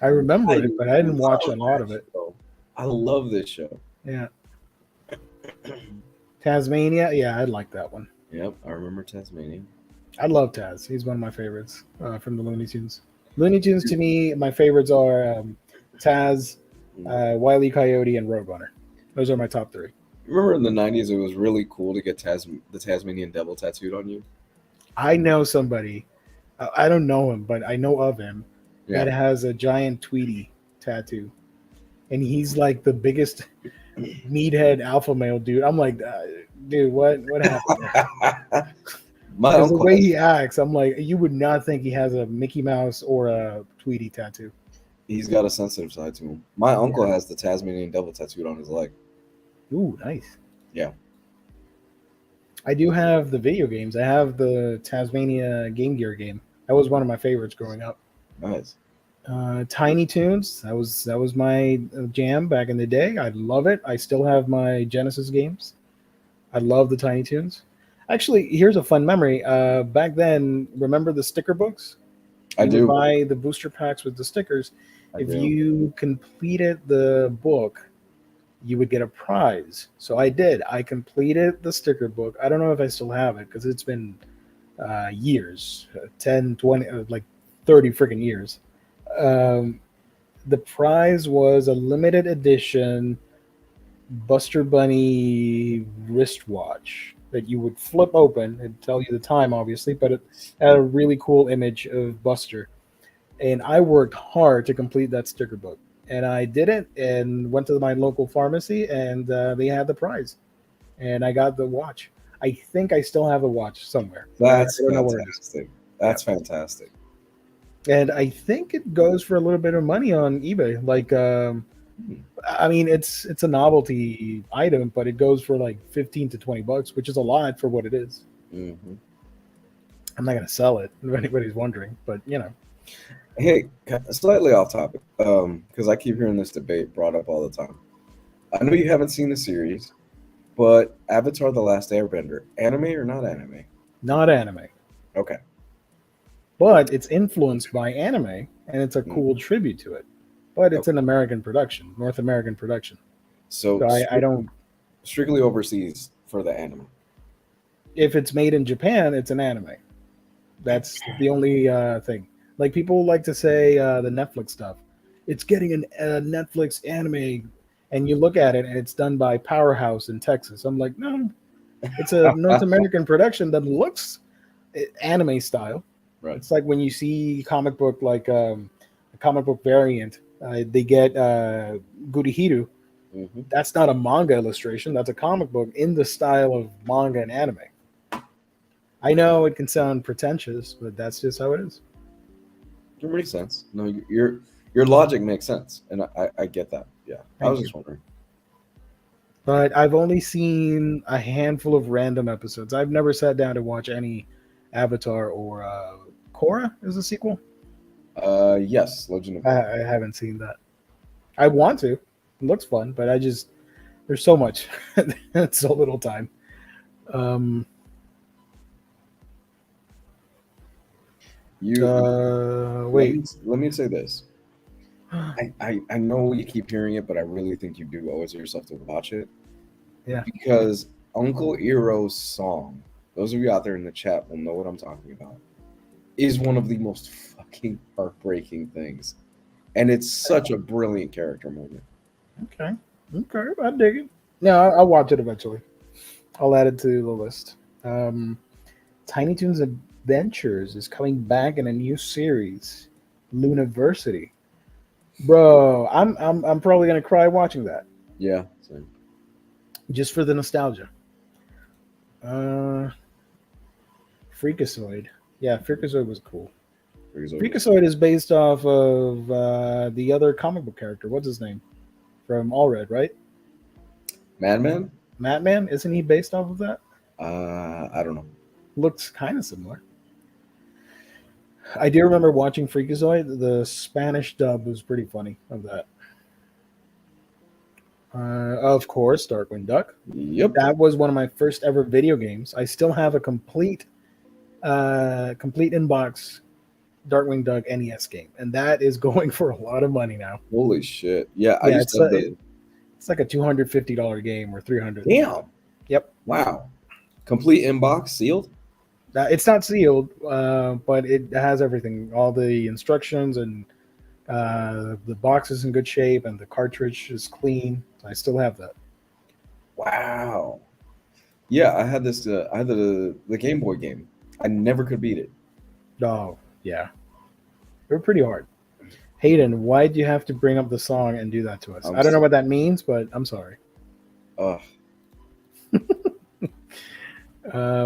S1: I remember it, but I didn't watch a
S2: love
S1: lot
S2: that
S1: of it.
S2: show. I love this show.
S1: Yeah. Tasmania. Yeah, I'd like that one.
S2: Yep, I remember Tasmania.
S1: I love Taz. He's one of my favorites from the Looney Tunes. Looney Tunes to me, my favorites are Taz, Wile E. Coyote, and Roadrunner. Those are my top three.
S2: Remember in the 90s, it was really cool to get the Tasmanian devil tattooed on you?
S1: I know somebody. I don't know him, but I know of him that
S2: Yeah.
S1: has a giant Tweety tattoo, and he's like the biggest meathead alpha male dude. I'm like, dude, what happened?
S2: My
S1: Because the
S2: uncle,
S1: way he acts, I'm like, you would not think he has a Mickey Mouse or a Tweety tattoo.
S2: he's got a sensitive side to him. My uncle has the Tasmanian devil tattooed on his leg.
S1: Ooh, nice.
S2: Yeah.
S1: I do have the video games. I have the Tasmania Game Gear game. That was one of my favorites growing up.
S2: Nice.
S1: Tiny Toons. That was my jam back in the day. I love it. I still have my Genesis games. I love the Tiny Toons. Actually, here's a fun memory. Back then, remember the sticker books?
S2: I
S1: You
S2: do.
S1: would buy the booster packs with the stickers.
S2: I
S1: If
S2: do.
S1: you completed the book, you would get a prize. So I did. I completed the sticker book. I don't know if I still have it because it's been years 10, 20, like 30 freaking years. The prize was a limited edition Buster Bunny wristwatch that you would flip open and tell you the time, obviously, but it had a really cool image of Buster. And I worked hard to complete that sticker book. And I did it and went to my local pharmacy, and they had the prize. And I got the watch. I think I still have the watch somewhere.
S2: That's
S1: I don't know where it is.
S2: fantastic. That's fantastic.
S1: And I think it goes for a little bit of money on eBay. Like, I mean, it's a novelty item, but it goes for like 15 to 20 bucks, which is a lot for what it is.
S2: Mm-hmm.
S1: I'm not going to sell it if anybody's wondering, but you know.
S2: Hey, slightly off topic, because I keep hearing this debate brought up all the time. I know you haven't seen the series, but Avatar: The Last Airbender, anime or not anime?
S1: Not anime,
S2: Okay.
S1: but it's influenced by anime, and it's a cool tribute to it. But it's an American production, North American production.
S2: So
S1: I don't.
S2: strictly overseas for the anime.
S1: If it's made in Japan, it's an anime. That's the only thing. Like people like to say the Netflix stuff. It's getting a Netflix anime, and you look at it, and it's done by Powerhouse in Texas. I'm like, no, it's a North American production that looks anime style.
S2: Right.
S1: It's like when you see comic book like a comic book variant, they get Gurihiru.
S2: Hmm.
S1: That's not a manga illustration. That's a comic book in the style of manga and anime. I know it can sound pretentious, but that's just how it is.
S2: It makes sense. No, your logic makes sense, and I get that. Yeah, I
S1: Thank
S2: was
S1: you.
S2: just wondering.
S1: But I've only seen a handful of random episodes. I've never sat down to watch any Avatar or Korra is a sequel.
S2: Yes, Legend of
S1: I,
S2: Korra.
S1: I haven't seen that. I want to. It looks fun, but I just there's so much. It's so little time. Um,
S2: Let
S1: wait.
S2: me say this. I know you keep hearing it, but I really think you do owe it to yourself to watch it
S1: Yeah.
S2: because Uncle Eero's song, those of you out there in the chat will know what I'm talking about, is one of the most fucking heartbreaking things. And it's such a brilliant character moment.
S1: Okay. Okay. I dig it. Yeah, I'll watch it eventually. I'll add it to the list. Um, Tiny Toons Adventures is coming back in a new series, Luniversity. Bro, I'm probably gonna cry watching that
S2: Yeah. Same.
S1: just for the nostalgia. Uh, Freakazoid. Yeah, Freakazoid was cool. Freakazoid is based off of the other comic book character. What's his name? From All Red, right?
S2: Madman?
S1: Madman? Isn't he based off of that?
S2: I don't know.
S1: Looks kind of similar. I do remember watching Freakazoid. The Spanish dub was pretty funny of that. Of course, Darkwing Duck.
S2: Yep.
S1: That was one of my first ever video games. I still have a complete inbox Darkwing Duck NES game, and that is going for a lot of money now.
S2: Holy shit. Yeah, I
S1: Yeah,
S2: used to have the.
S1: it's like a $250 game or 300.
S2: Damn.
S1: Yep.
S2: Wow. Complete inbox sealed?
S1: It's not sealed, but it has everything, all the instructions, and the box is in good shape, and the cartridge is clean. I still have that.
S2: Wow. Yeah, I had this. I had the Game Boy game. I never could beat it.
S1: Oh, yeah. They were pretty hard. Hayden, why'd you have to bring up the song and do that to us? I don't know what that means, but I'm sorry.
S2: Ugh.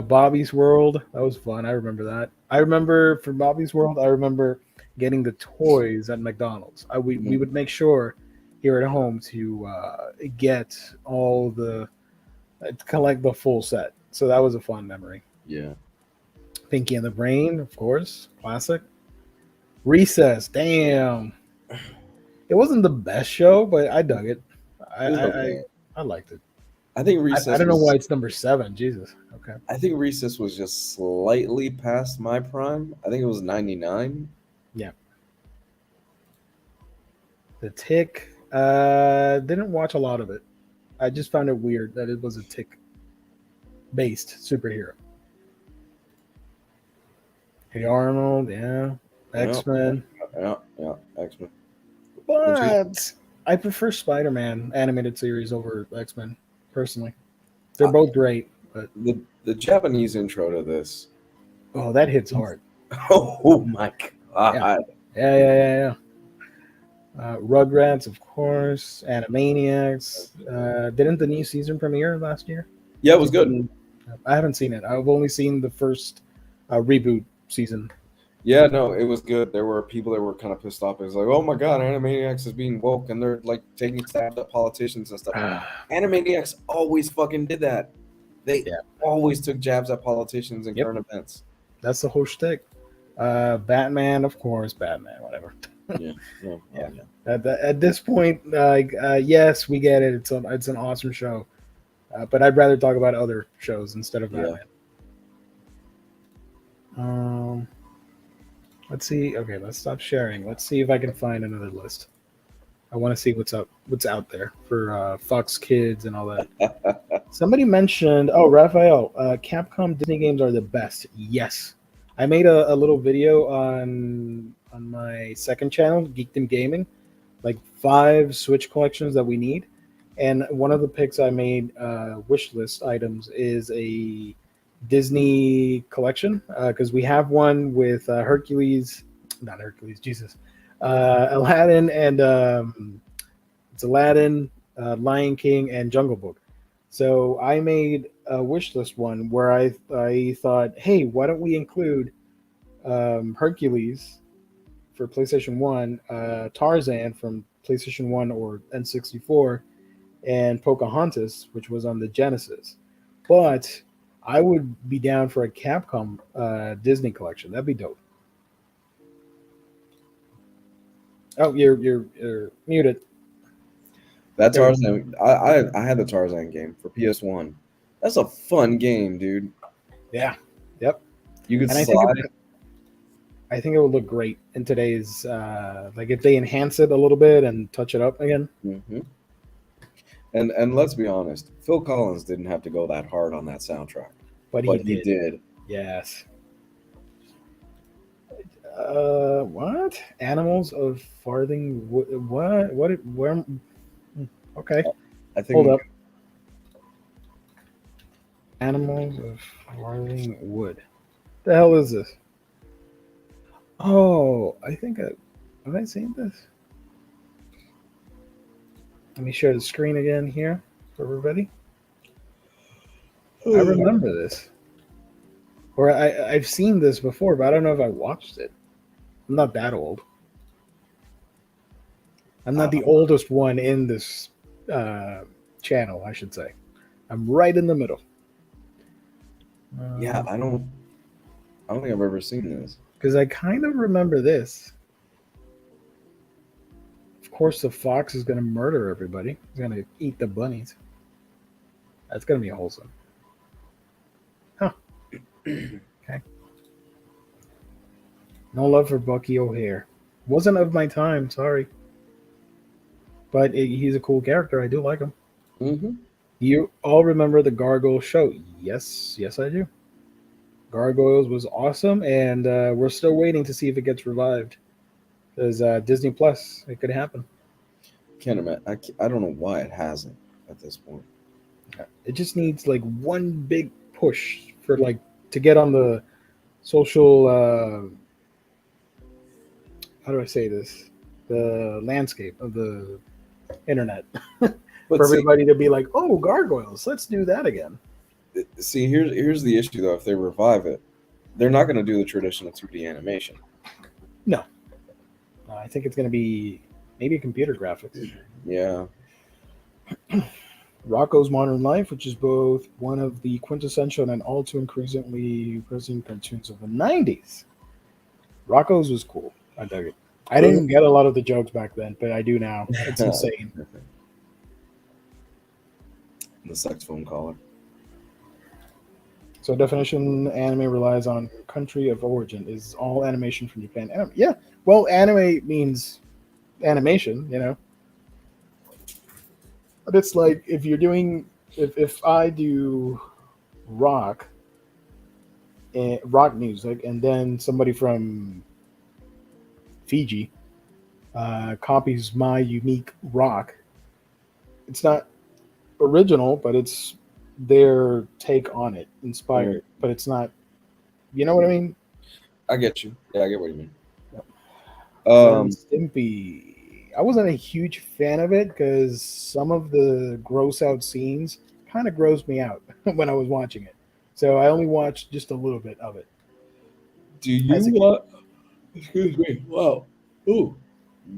S1: Bobby's World, that was fun. I remember that. I remember for Bobby's World, I remember getting the toys at McDonald's. We would make sure here at home to get all the collect the full set. So that was a fun memory.
S2: Yeah.
S1: Pinky and the Brain, of course, classic. Recess, damn. It wasn't the best show, but I dug it. I liked it.
S2: I think Recess.
S1: I don't know why it's number 7. Jesus. Okay.
S2: I think Recess was just slightly past my prime. I think it was 99.
S1: Yeah. The Tick. Didn't watch a lot of it. I just found it weird that it was a Tick-based superhero. Hey Arnold, yeah. X-Men.
S2: Yeah, X-Men.
S1: But I prefer Spider-Man animated series over X-Men, personally. They're both great, but
S2: the Japanese intro to this.
S1: Oh, that hits hard.
S2: Oh my god.
S1: Yeah. Rugrats, of course. Animaniacs. Didn't the new season premiere last year?
S2: Yeah, it was good.
S1: I haven't seen it. I've only seen the first reboot season.
S2: Yeah, no, it was good. There were people that were kind of pissed off. It was like, oh my god, Animaniacs is being woke, and they're like taking stabs at politicians and stuff. Animaniacs always fucking did that. They always took jabs at politicians and current events.
S1: That's the whole shtick. Batman, of course, whatever.
S2: Yeah.
S1: At this point, yes, we get it. It's an awesome show, but I'd rather talk about other shows instead of Batman. Let's see. Okay, let's stop sharing. Let's see if I can find another list. I want to see what's out there for Fox Kids and all that. Somebody mentioned, Raphael, Capcom Disney games are the best. Yes, I made a little video on my second channel, Geekdom Gaming, like 5 Switch collections that we need, and one of the picks I made wish list items is a Disney collection because we have one with not Hercules, Jesus, Aladdin, and it's Aladdin, Lion King, and Jungle Book. So I made a wish list one where I thought, hey, why don't we include Hercules for PlayStation One, Tarzan from PlayStation One or N64, and Pocahontas, which was on the Genesis. But I would be down for a Capcom Disney collection. That'd be dope. Oh, you're muted.
S2: That
S1: There we go.
S2: Tarzan, I had the Tarzan game for PS1. That's a fun game, dude.
S1: Yeah. Yep.
S2: You could
S1: And
S2: slide.
S1: I think it would look great in today's like if they enhance it a little bit and touch it up again.
S2: Hmm. And let's be honest, Phil Collins didn't have to go that hard on that soundtrack,
S1: But
S2: but
S1: he
S2: he
S1: did.
S2: did.
S1: Yes. What? Animals of Farthing Wood? What? What? Where? Okay.
S2: I
S1: Hold
S2: think
S1: up. Animals of Farthing Wood. The hell is this? Oh, I think have I seen this? Let me share the screen again here for everybody. I remember this, or I've seen this before, but I don't know if I watched it. I'm not that old. I'm not the oldest one in this channel, I should say. I'm right in the middle.
S2: Yeah, I don't think I've ever seen this.
S1: Because I kind of remember this. Of course, the fox is going to murder everybody. He's going to eat the bunnies. That's going to be wholesome. Huh. Okay. No love for Bucky O'Hare. Wasn't of my time, sorry. But he's a cool character. I do like him.
S2: Mm-hmm.
S1: You all remember the Gargoyle show? Yes, I do. Gargoyles was awesome, and we're still waiting to see if it gets revived. Because Disney Plus, it could happen.
S2: Can't imagine. I don't know why it hasn't at this point.
S1: It just needs like one big push for like to get on the social. How do I say this? The landscape of the internet
S2: But
S1: for everybody to be like, "Oh, gargoyles, let's do that again."
S2: see, here's the issue though. If they revive it, they're not going to do the traditional 2D animation.
S1: No, I think it's going to be maybe computer graphics.
S2: Yeah.
S1: Rocco's Modern Life, which is both one of the quintessential and all too increasingly present cartoons of the 90s. Rocco's was cool. I dug it. I didn't get a lot of the jokes back then, but I do now. It's insane.
S2: The saxophone caller.
S1: So definition, anime relies on country of origin. Is all animation from Japan? Yeah. Well, anime means animation, you know. But it's like if you're doing, if I do rock music, and then somebody from Fiji copies my unique rock, it's not original, but it's their take on it, inspired. But it's not, you know what I mean?
S2: I get you. Yeah, I get what you mean.
S1: Yep.
S2: Um,
S1: Stimpy. I wasn't a huge fan of it because some of the gross out scenes kind of grossed me out when I was watching it. So I only watched just a little bit of it.
S2: do you want? Excuse me. Wow. Ooh.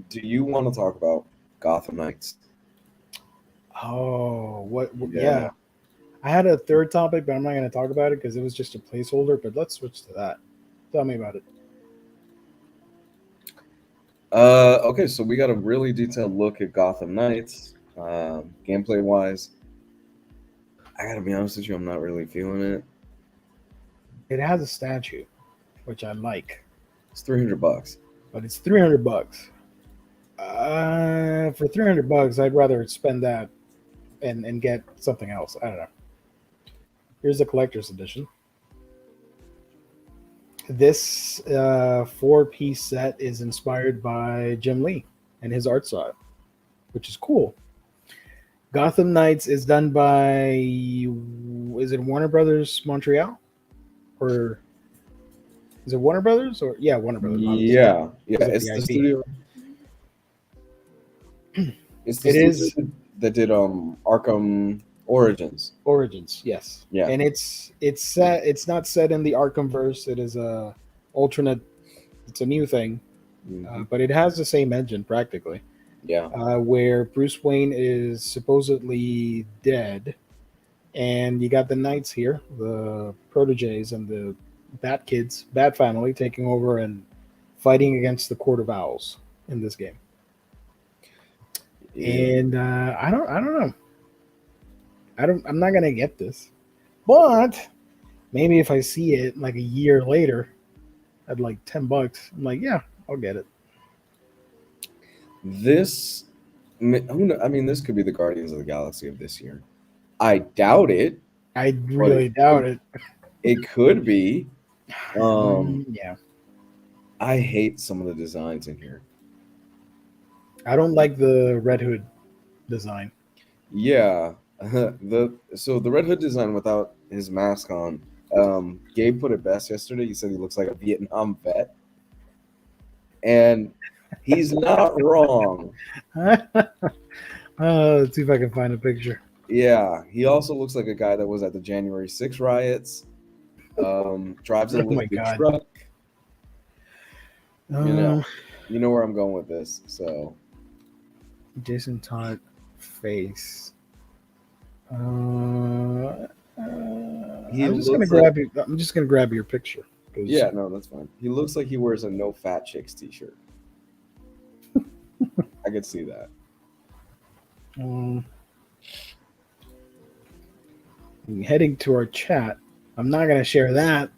S2: Do you want to talk about Gotham Knights?
S1: Oh, what? Yeah. I had a third topic, but I'm not going to talk about it because it was just a placeholder. But let's switch to that. Tell me about it.
S2: Okay, so we got a really detailed look at Gotham Knights, gameplay wise. I gotta be honest with you, I'm not really feeling it.
S1: It has a statue, which I like.
S2: It's $300,
S1: but it's $300. For $300, I'd rather spend that and get something else. I don't know. Here's the collector's edition. This 4-piece set is inspired by Jim Lee and his art style, which is cool. Gotham Knights is done by, is it Warner Brothers Montreal? or is it Warner Brothers or Warner Brothers, obviously,
S2: Yeah, yeah.
S1: because of
S2: It's
S1: the
S2: the
S1: IP.
S2: studio. It's the
S1: It
S2: studio
S1: is
S2: that did Arkham Origins.
S1: Origins, yes,
S2: Yeah.
S1: and it's set. It's not set in the Arkham verse. It is a alternate. It's a new thing,
S2: Hmm.
S1: but it has the same engine practically.
S2: Yeah.
S1: Where Bruce Wayne is supposedly dead, and you got the Knights here, the proteges and the Bat Kids, Bat Family, taking over and fighting against the Court of Owls in this game.
S2: Yeah.
S1: And I don't know. I'm not gonna get this, but maybe if I see it like a year later at like $10, I'm like, yeah, I'll get it.
S2: This, I mean, this could be the Guardians of the Galaxy of this year. I doubt it,
S1: I
S2: but
S1: really doubt it.
S2: it could be.
S1: Yeah,
S2: I hate some of the designs in here.
S1: I don't like the Red Hood design.
S2: Yeah, the Red Hood design without his mask on. Gabe put it best yesterday. He said he looks like a Vietnam vet, and he's not wrong.
S1: Let's see if I can find a picture.
S2: Yeah, he also looks like a guy that was at the January 6 riots. Drives a
S1: Oh my
S2: lifted
S1: God.
S2: truck.
S1: Um,
S2: You know where I'm going with this. So
S1: Jason Todd face. I'm just gonna
S2: looks like-
S1: grab you. I'm just gonna grab your picture. 'Cause
S2: yeah, no, that's fine. He looks like he wears a no fat chicks t-shirt. I could see that.
S1: Heading to our chat. I'm not gonna share that,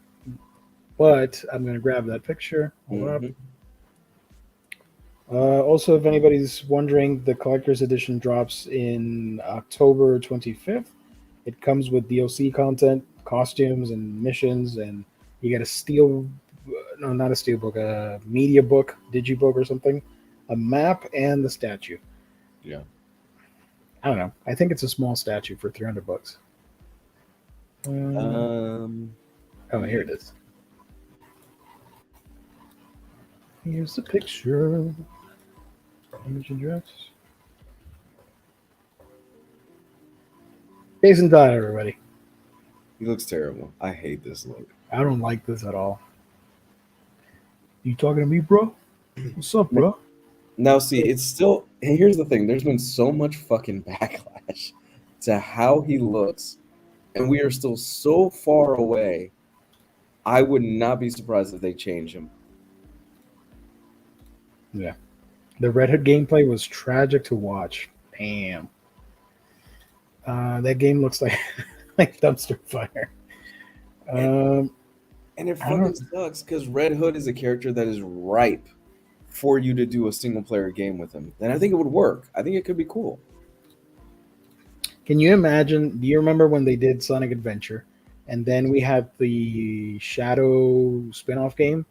S1: but I'm gonna grab that picture. Hold up.
S2: Mhm.
S1: Also, if anybody's wondering, the collector's edition drops in October 25th. It comes with DLC content, costumes, and missions, and you get a no, not a steel book, a media book, digibook or something, a map, and the statue.
S2: Yeah.
S1: I don't know. I think it's a small statue for $300. Oh, here it is. Here's the picture. Image address. Jason Todd, everybody.
S2: He looks terrible. I hate this look.
S1: I don't like this at all. You talking to me, bro? What's up, bro?
S2: Now, see, it's still. Here's the thing. There's been so much fucking backlash to how he looks, and we are still so far away. I would not be surprised if they change him.
S1: Yeah. The Red Hood gameplay was tragic to watch. Damn. That game looks like like dumpster fire.
S2: And it fucking sucks because Red Hood is a character that is ripe for you to do a single player game with him. And I think it would work. I think it could be cool.
S1: Can you imagine? Do you remember when they did Sonic Adventure? And then we had the Shadow spin-off game?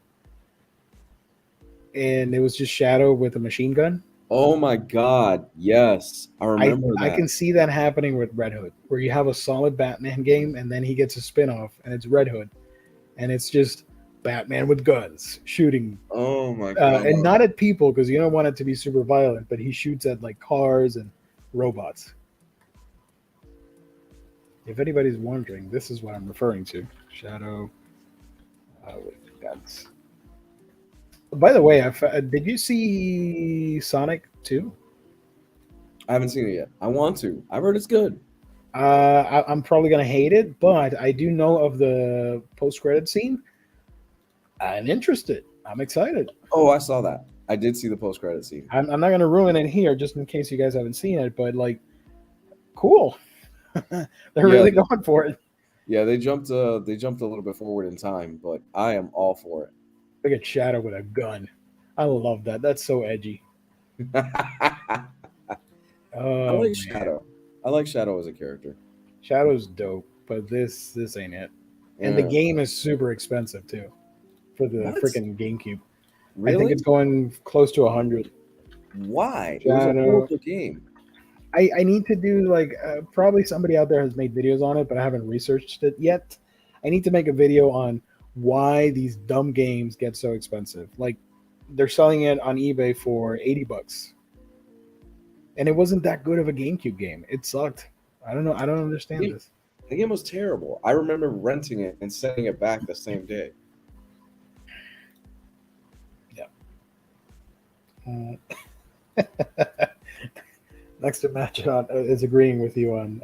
S1: And it was just Shadow with a machine gun?
S2: Oh my God. Yes. I remember that.
S1: I can see that happening with Red Hood, where you have a solid Batman game and then he gets a spin-off and it's Red Hood. And it's just Batman with guns shooting.
S2: Oh my God.
S1: And not at people because you don't want it to be super violent, but he shoots at like cars and robots. If anybody's wondering, this is what I'm referring to. Shadow with guns. By the way, did you see Sonic 2?
S2: I haven't seen it yet. I want to. I've heard it's good.
S1: I'm probably going to hate it, but I do know of the post-credit scene. I'm interested. I'm excited.
S2: Oh, I saw that. I did see the post-credit scene.
S1: I'm not going to ruin it here just in case you guys haven't seen it, but like, cool. They're really going for it.
S2: Yeah, they jumped a little bit forward in time, but I am all for it.
S1: Look at Shadow with a gun. I love that. That's so edgy.
S2: I like Shadow. I like Shadow as a character.
S1: Shadow's dope, but this ain't it. And the game is super expensive too for the freaking GameCube.
S2: Really?
S1: I think it's going close to 100.
S2: Why?
S1: Shadow.
S2: It was a horrible game.
S1: I need to do like probably somebody out there has made videos on it, but I haven't researched it yet. I need to make a video on why these dumb games get so expensive. Like they're selling it on eBay for $80, and it wasn't that good of a GameCube game. It sucked. I don't know. I don't understand this.
S2: The game was terrible. I remember renting it and sending it back the same day.
S1: Yeah. Next to match it on is agreeing with you on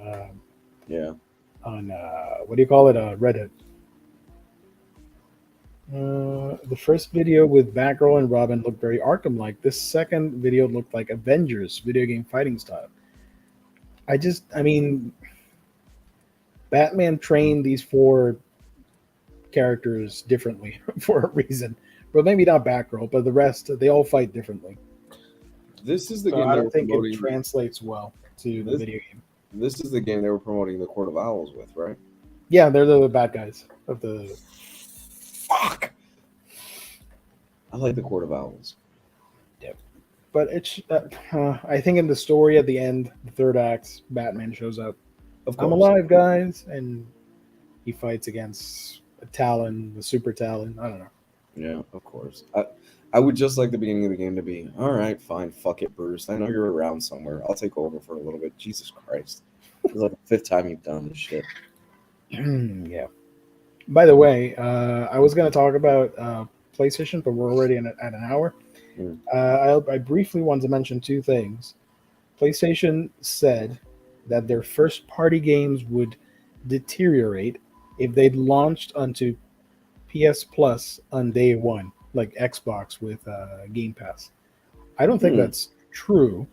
S1: what do you call it? Reddit. The first video with Batgirl and Robin looked very Arkham-like. This second video looked like Avengers video game fighting style. I mean, Batman trained these 4 characters differently for a reason. Well, maybe not Batgirl, but the rest, they all fight differently.
S2: This is the
S1: So
S2: game
S1: I
S2: they
S1: don't
S2: were
S1: think it
S2: promoting.
S1: translates well to the video game.
S2: This is the game they were promoting the Court of Owls with, right?
S1: Yeah, they're the bad guys of the.
S2: Fuck. I like the Court of Owls.
S1: Yeah, but it's. I think in the story at the end, the third act, Batman shows up.
S2: Of course.
S1: I'm alive, guys, and he fights against a Talon, the Super Talon. I don't know.
S2: Yeah, of course. I would just like the beginning of the game to be, all right, fine, fuck it, Bruce. I know you're around somewhere. I'll take over for a little bit. Jesus Christ. It's like the 5th time you've done this shit.
S1: Yeah. By the way, I was going to talk about PlayStation, but we're already at an hour. I briefly want to mention 2 things. PlayStation said that their first-party games would deteriorate if they'd launched onto PS Plus on day one, like Xbox with Game Pass. I don't think that's true.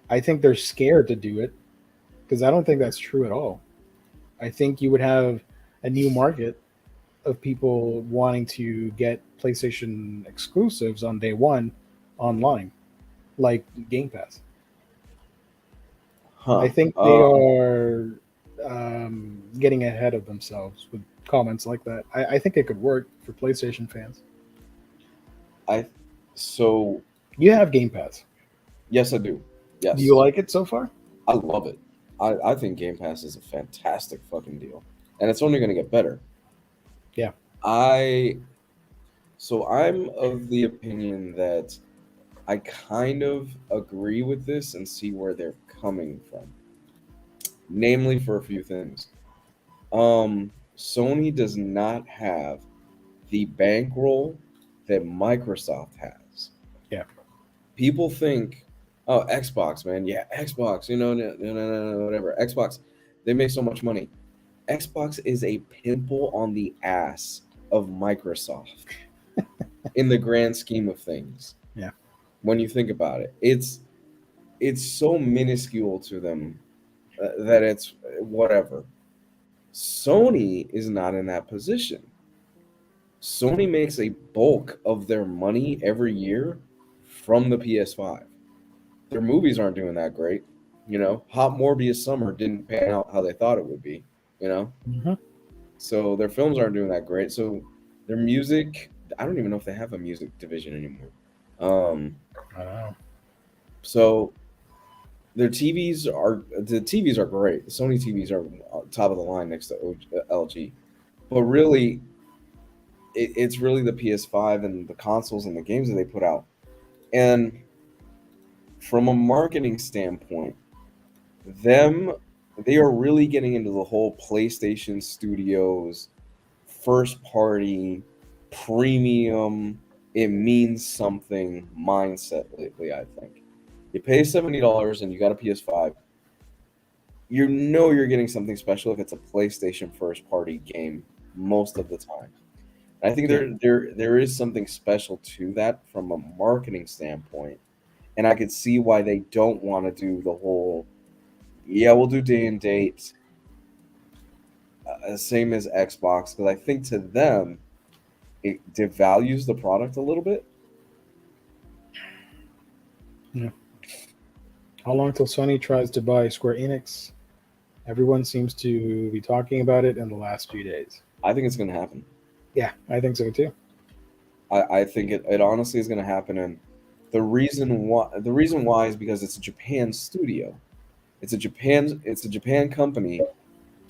S1: I think they're scared to do it because I don't think that's true at all. I think you would have a new market of people wanting to get PlayStation exclusives on day one online, like Game Pass. I think they are getting ahead of themselves with comments like that. I think it could work for PlayStation fans.
S2: So
S1: you have Game Pass.
S2: Yes, I do. Yes.
S1: Do you like it so far?
S2: I love it. I think Game Pass is a fantastic fucking deal, and it's only going to get better.
S1: Yeah.
S2: So I'm of the opinion that I kind of agree with this and see where they're coming from. Namely, for a few things. Sony does not have the bankroll that Microsoft has.
S1: Yeah.
S2: People think, oh, Xbox, man. Yeah, Xbox, no, whatever. Xbox, they make so much money. Xbox is a pimple on the ass of Microsoft in the grand scheme of things.
S1: Yeah.
S2: When you think about it, it's so minuscule to them that it's whatever. Sony is not in that position. Sony makes a bulk of their money every year from the PS5. Their movies aren't doing that great. Hot Morbius Summer didn't pan out how they thought it would be,
S1: Mm-hmm.
S2: So their films aren't doing that great. So their music, I don't even know if they have a music division anymore.
S1: I don't know.
S2: So the TVs are great. The Sony TVs are top of the line next to LG. But really, it's really the PS5 and the consoles and the games that they put out. And from a marketing standpoint, they are really getting into the whole PlayStation Studios first party premium, it means something mindset lately, I think. You pay $70 and you got a PS5, you're getting something special if it's a PlayStation first party game most of the time. I think there is something special to that from a marketing standpoint. And I could see why they don't want to do the whole, we'll do day and date, same as Xbox, because I think to them, it devalues the product a little bit.
S1: Yeah. How long till Sony tries to buy Square Enix? Everyone seems to be talking about it in the last few days.
S2: I think it's going to happen.
S1: Yeah, I think so too.
S2: I think it honestly is going to happen, and the reason why is because it's a Japan studio. It's a Japan company,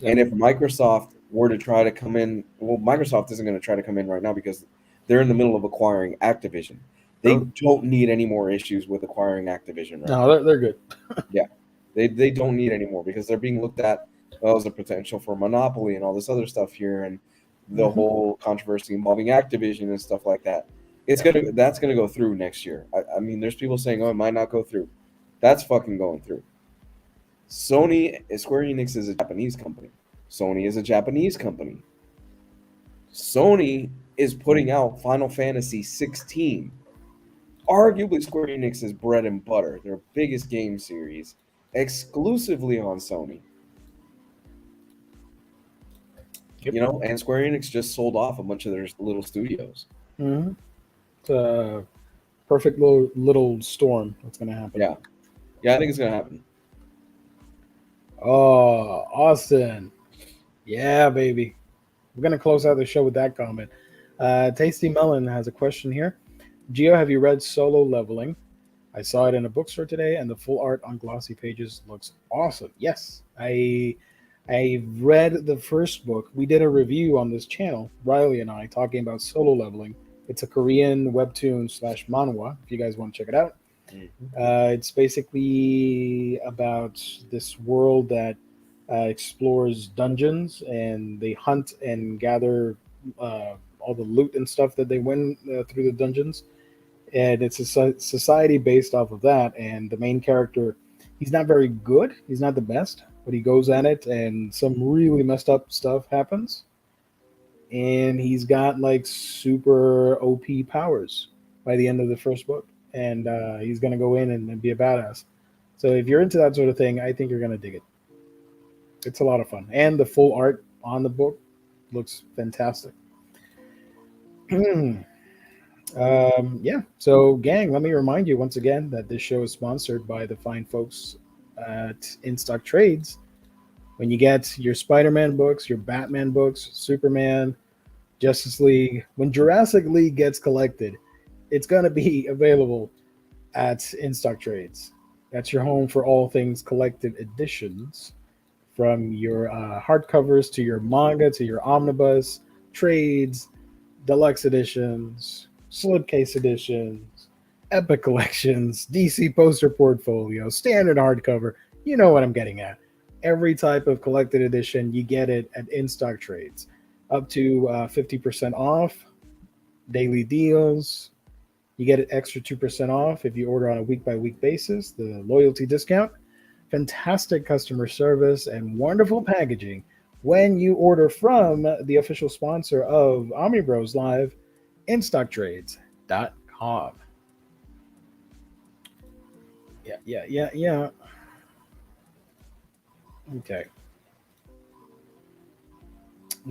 S2: and if Microsoft were to try to come in, well, Microsoft isn't going to try to come in right now because they're in the middle of acquiring Activision. They don't need any more issues with acquiring Activision right now.
S1: No, they're good.
S2: Yeah, they don't need any more because they're being looked at as a potential for monopoly and all this other stuff here, and the whole controversy involving Activision and stuff like that. That's gonna go through next year. I mean, there's people saying, "Oh, it might not go through." That's fucking going through. Square Enix is a Japanese company. Sony is a Japanese company. Sony is putting out Final Fantasy 16. Arguably Square Enix's bread and butter, their biggest game series, exclusively on Sony.
S1: Yep.
S2: You know, and Square Enix just sold off a bunch of their little studios.
S1: Mm-hmm. It's a perfect little storm that's going to happen.
S2: Yeah, I think it's going to happen.
S1: Oh, Austin. Yeah, baby. We're going to close out the show with that comment. Tasty Melon has a question here. Gio, have you read Solo Leveling? I saw it in a bookstore today, and the full art on glossy pages looks awesome. Yes, I read the first book. We did a review on this channel, Riley and I, talking about Solo Leveling. It's a Korean webtoon / manhwa, if you guys want to check it out. It's basically about this world that explores dungeons, and they hunt and gather all the loot and stuff that they win through the dungeons. And it's a society based off of that. And the main character, he's not very good. He's not the best, but he goes at it, and some really messed up stuff happens. And he's got like super OP powers by the end of the first book. And he's going to go in and be a badass. So if you're into that sort of thing, I think you're going to dig it. It's a lot of fun. And the full art on the book looks fantastic. Yeah. So, gang, let me remind you once again that this show is sponsored by the fine folks at In Stock Trades. When you get your Spider-Man books, your Batman books, Superman, Justice League, when Jurassic League gets collected, it's going to be available at In Stock Trades. That's your home for all things collected editions, from your hardcovers to your manga to your omnibus, trades, deluxe editions, slipcase editions, epic collections, DC poster portfolio, standard hardcover. You know what I'm getting at. Every type of collected edition, you get it at In Stock Trades. Up to 50% off, daily deals. You get an extra 2% off if you order on a week-by-week basis, the loyalty discount. Fantastic customer service and wonderful packaging when you order from the official sponsor of Omnibros Live, InStockTrades.com. Yeah. Okay.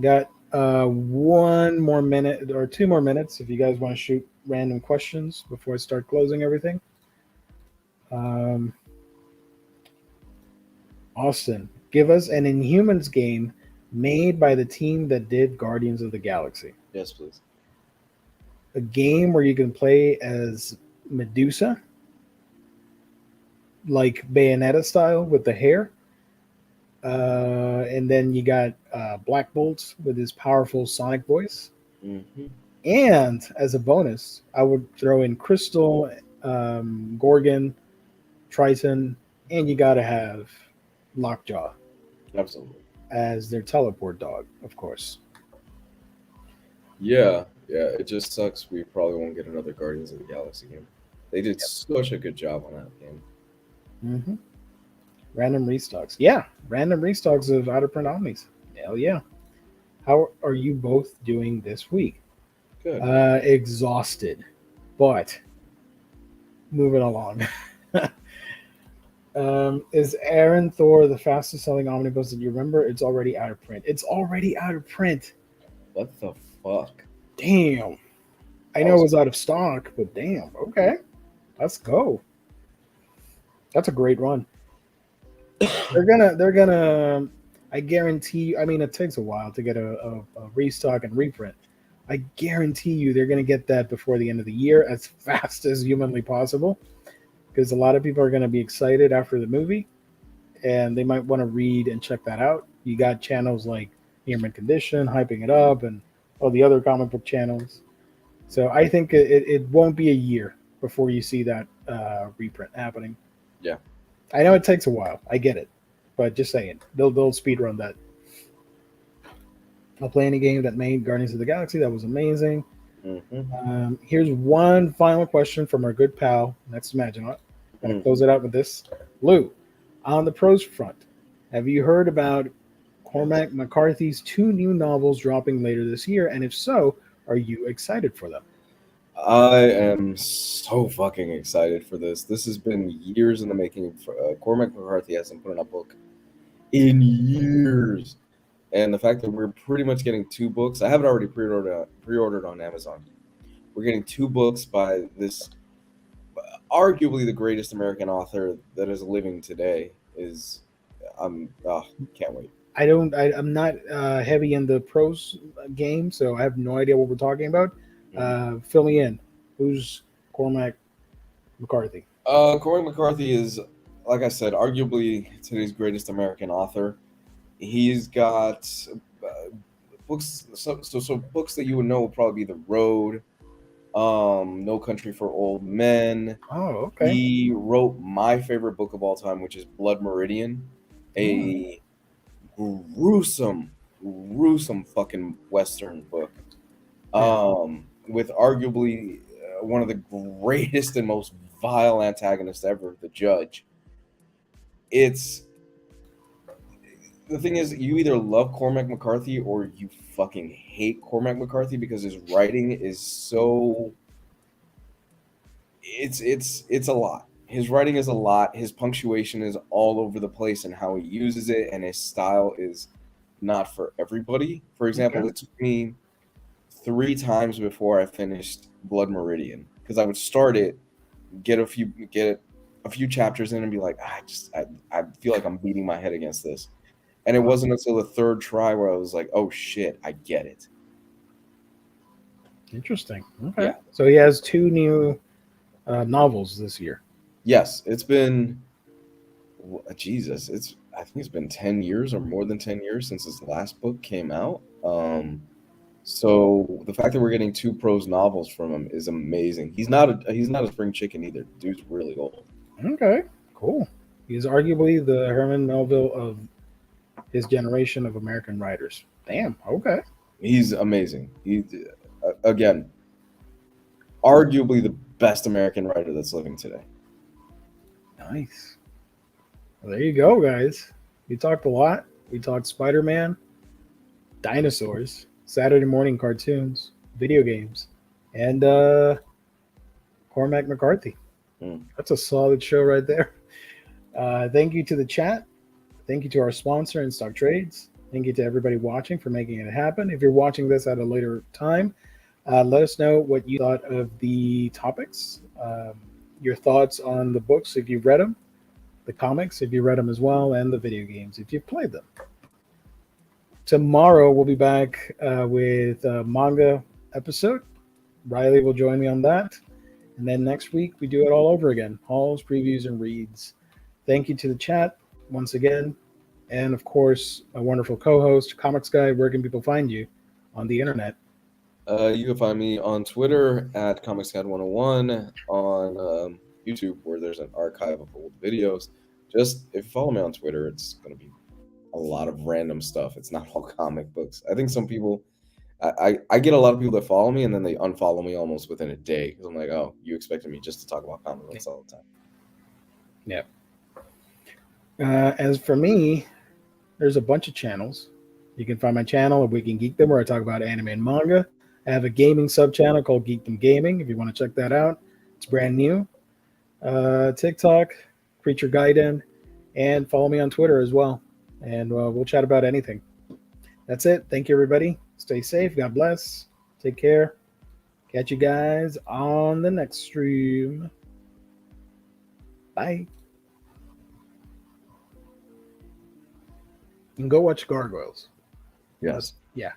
S1: Got 1 more minute or 2 more minutes if you guys want to shoot random questions before I start closing everything. Austin, give us an Inhumans game made by the team that did Guardians of the Galaxy.
S2: Yes, please.
S1: A game where you can play as Medusa, like Bayonetta style with the hair. And then you got Black Bolt with his powerful sonic voice.
S2: Mm-hmm.
S1: And as a bonus, I would throw in Crystal, Gorgon, Triton, and you got to have Lockjaw.
S2: Absolutely.
S1: As their teleport dog, of course.
S2: Yeah. It just sucks we probably won't get another Guardians of the Galaxy game. They did such a good job on that game.
S1: Mm-hmm. Random restocks. Yeah, random restocks of out-of-print Omnis. Hell yeah. How are you both doing this week?
S2: Good.
S1: Exhausted, but moving along. Is Aaron Thor the fastest selling omnibus that you remember? It's already out of print. It's already out of print.
S2: What the fuck?
S1: Damn. I know it was out of stock, but damn. Okay. Let's go. That's a great run. They're gonna I guarantee, I mean, it takes a while to get a restock and reprint. I guarantee you they're gonna get that before the end of the year as fast as humanly possible, because a lot of people are gonna be excited after the movie and they might want to read and check that out. You got channels like near mint condition, hyping it up, and all the other comic book channels. So I think it won't be a year before you see that reprint happening.
S2: Yeah.
S1: I know it takes a while. I get it, but just saying, they'll speed run that. I'll play any game that made Guardians of the Galaxy. That was amazing. Here's one final question from our good pal, Next Imaginaut. I'm going to close it out with this. Lou, on the pros front, have you heard about Cormac McCarthy's 2 new novels dropping later this year? And if so, are you excited for them?
S2: I am so fucking excited for this. This has been years in the making. Cormac McCarthy hasn't put in a book in years. And the fact that we're pretty much getting 2 books, I have it already pre-ordered on Amazon. We're getting 2 books by this arguably the greatest American author that is living today. Can't wait.
S1: I'm not heavy in the pros game, so I have no idea what we're talking about. Fill me in. Who's Cormac McCarthy?
S2: Cormac McCarthy is, like I said, arguably today's greatest American author. He's got books, so books that you would know would probably be The Road, No Country for Old Men.
S1: Oh, okay.
S2: He wrote my favorite book of all time, which is Blood Meridian, a gruesome fucking Western book, with arguably one of the greatest and most vile antagonists ever, the Judge. The thing is, you either love Cormac McCarthy or you fucking hate Cormac McCarthy, because his writing is so... It's a lot. His writing is a lot. His punctuation is all over the place and how he uses it, and his style is not for everybody. For example, It took me 3 times before I finished Blood Meridian, because I would start it, get a few chapters in, and be like, I feel like I'm beating my head against this. And it wasn't until the 3rd try where I was like, oh shit, I get it.
S1: Interesting. Okay. Yeah. So he has 2 new novels this year.
S2: Yes, it's been Jesus. I think it's been 10 years or more than 10 years since his last book came out. So the fact that we're getting 2 prose novels from him is amazing. He's not a spring chicken either. Dude's really old.
S1: Okay, cool. He's arguably the Herman Melville of his generation of American writers. Damn. Okay.
S2: He's amazing. He again, arguably the best American writer that's living today.
S1: Nice. Well, there you go, guys. We talked a lot. We talked Spider-Man, dinosaurs, Saturday morning cartoons, video games, and Cormac McCarthy. That's a solid show right there. Thank you to the chat. Thank you to our sponsor, In Stock Trades. Thank you to everybody watching for making it happen. If you're watching this at a later time, let us know what you thought of the topics, your thoughts on the books if you've read them, the comics if you read them as well, and the video games if you've played them. Tomorrow we'll be back with a manga episode. Riley will join me on that. And then next week we do it all over again. Hauls, previews, and reads. Thank you to the chat once again. And of course, a wonderful co-host, Comics Guy. Where can people find you on the internet?
S2: You can find me on Twitter at ComicsGuide101, on YouTube, where there's an archive of old videos. Just if you follow me on Twitter, it's going to be a lot of random stuff. It's not all comic books. I think some people, I get a lot of people that follow me and then they unfollow me almost within a day, because I'm like, oh, you expected me just to talk about comic books all the time.
S1: Yeah. As for me, there's a bunch of channels. You can find my channel at We Can Geek Them, where I talk about anime and manga. I have a gaming sub-channel called Geekdom Gaming, if you want to check that out. It's brand new. TikTok, Creature Gaiden, and follow me on Twitter as well. And we'll chat about anything. That's it. Thank you, everybody. Stay safe. God bless. Take care. Catch you guys on the next stream. Bye. And go watch Gargoyles.
S2: Yes.
S1: Yeah.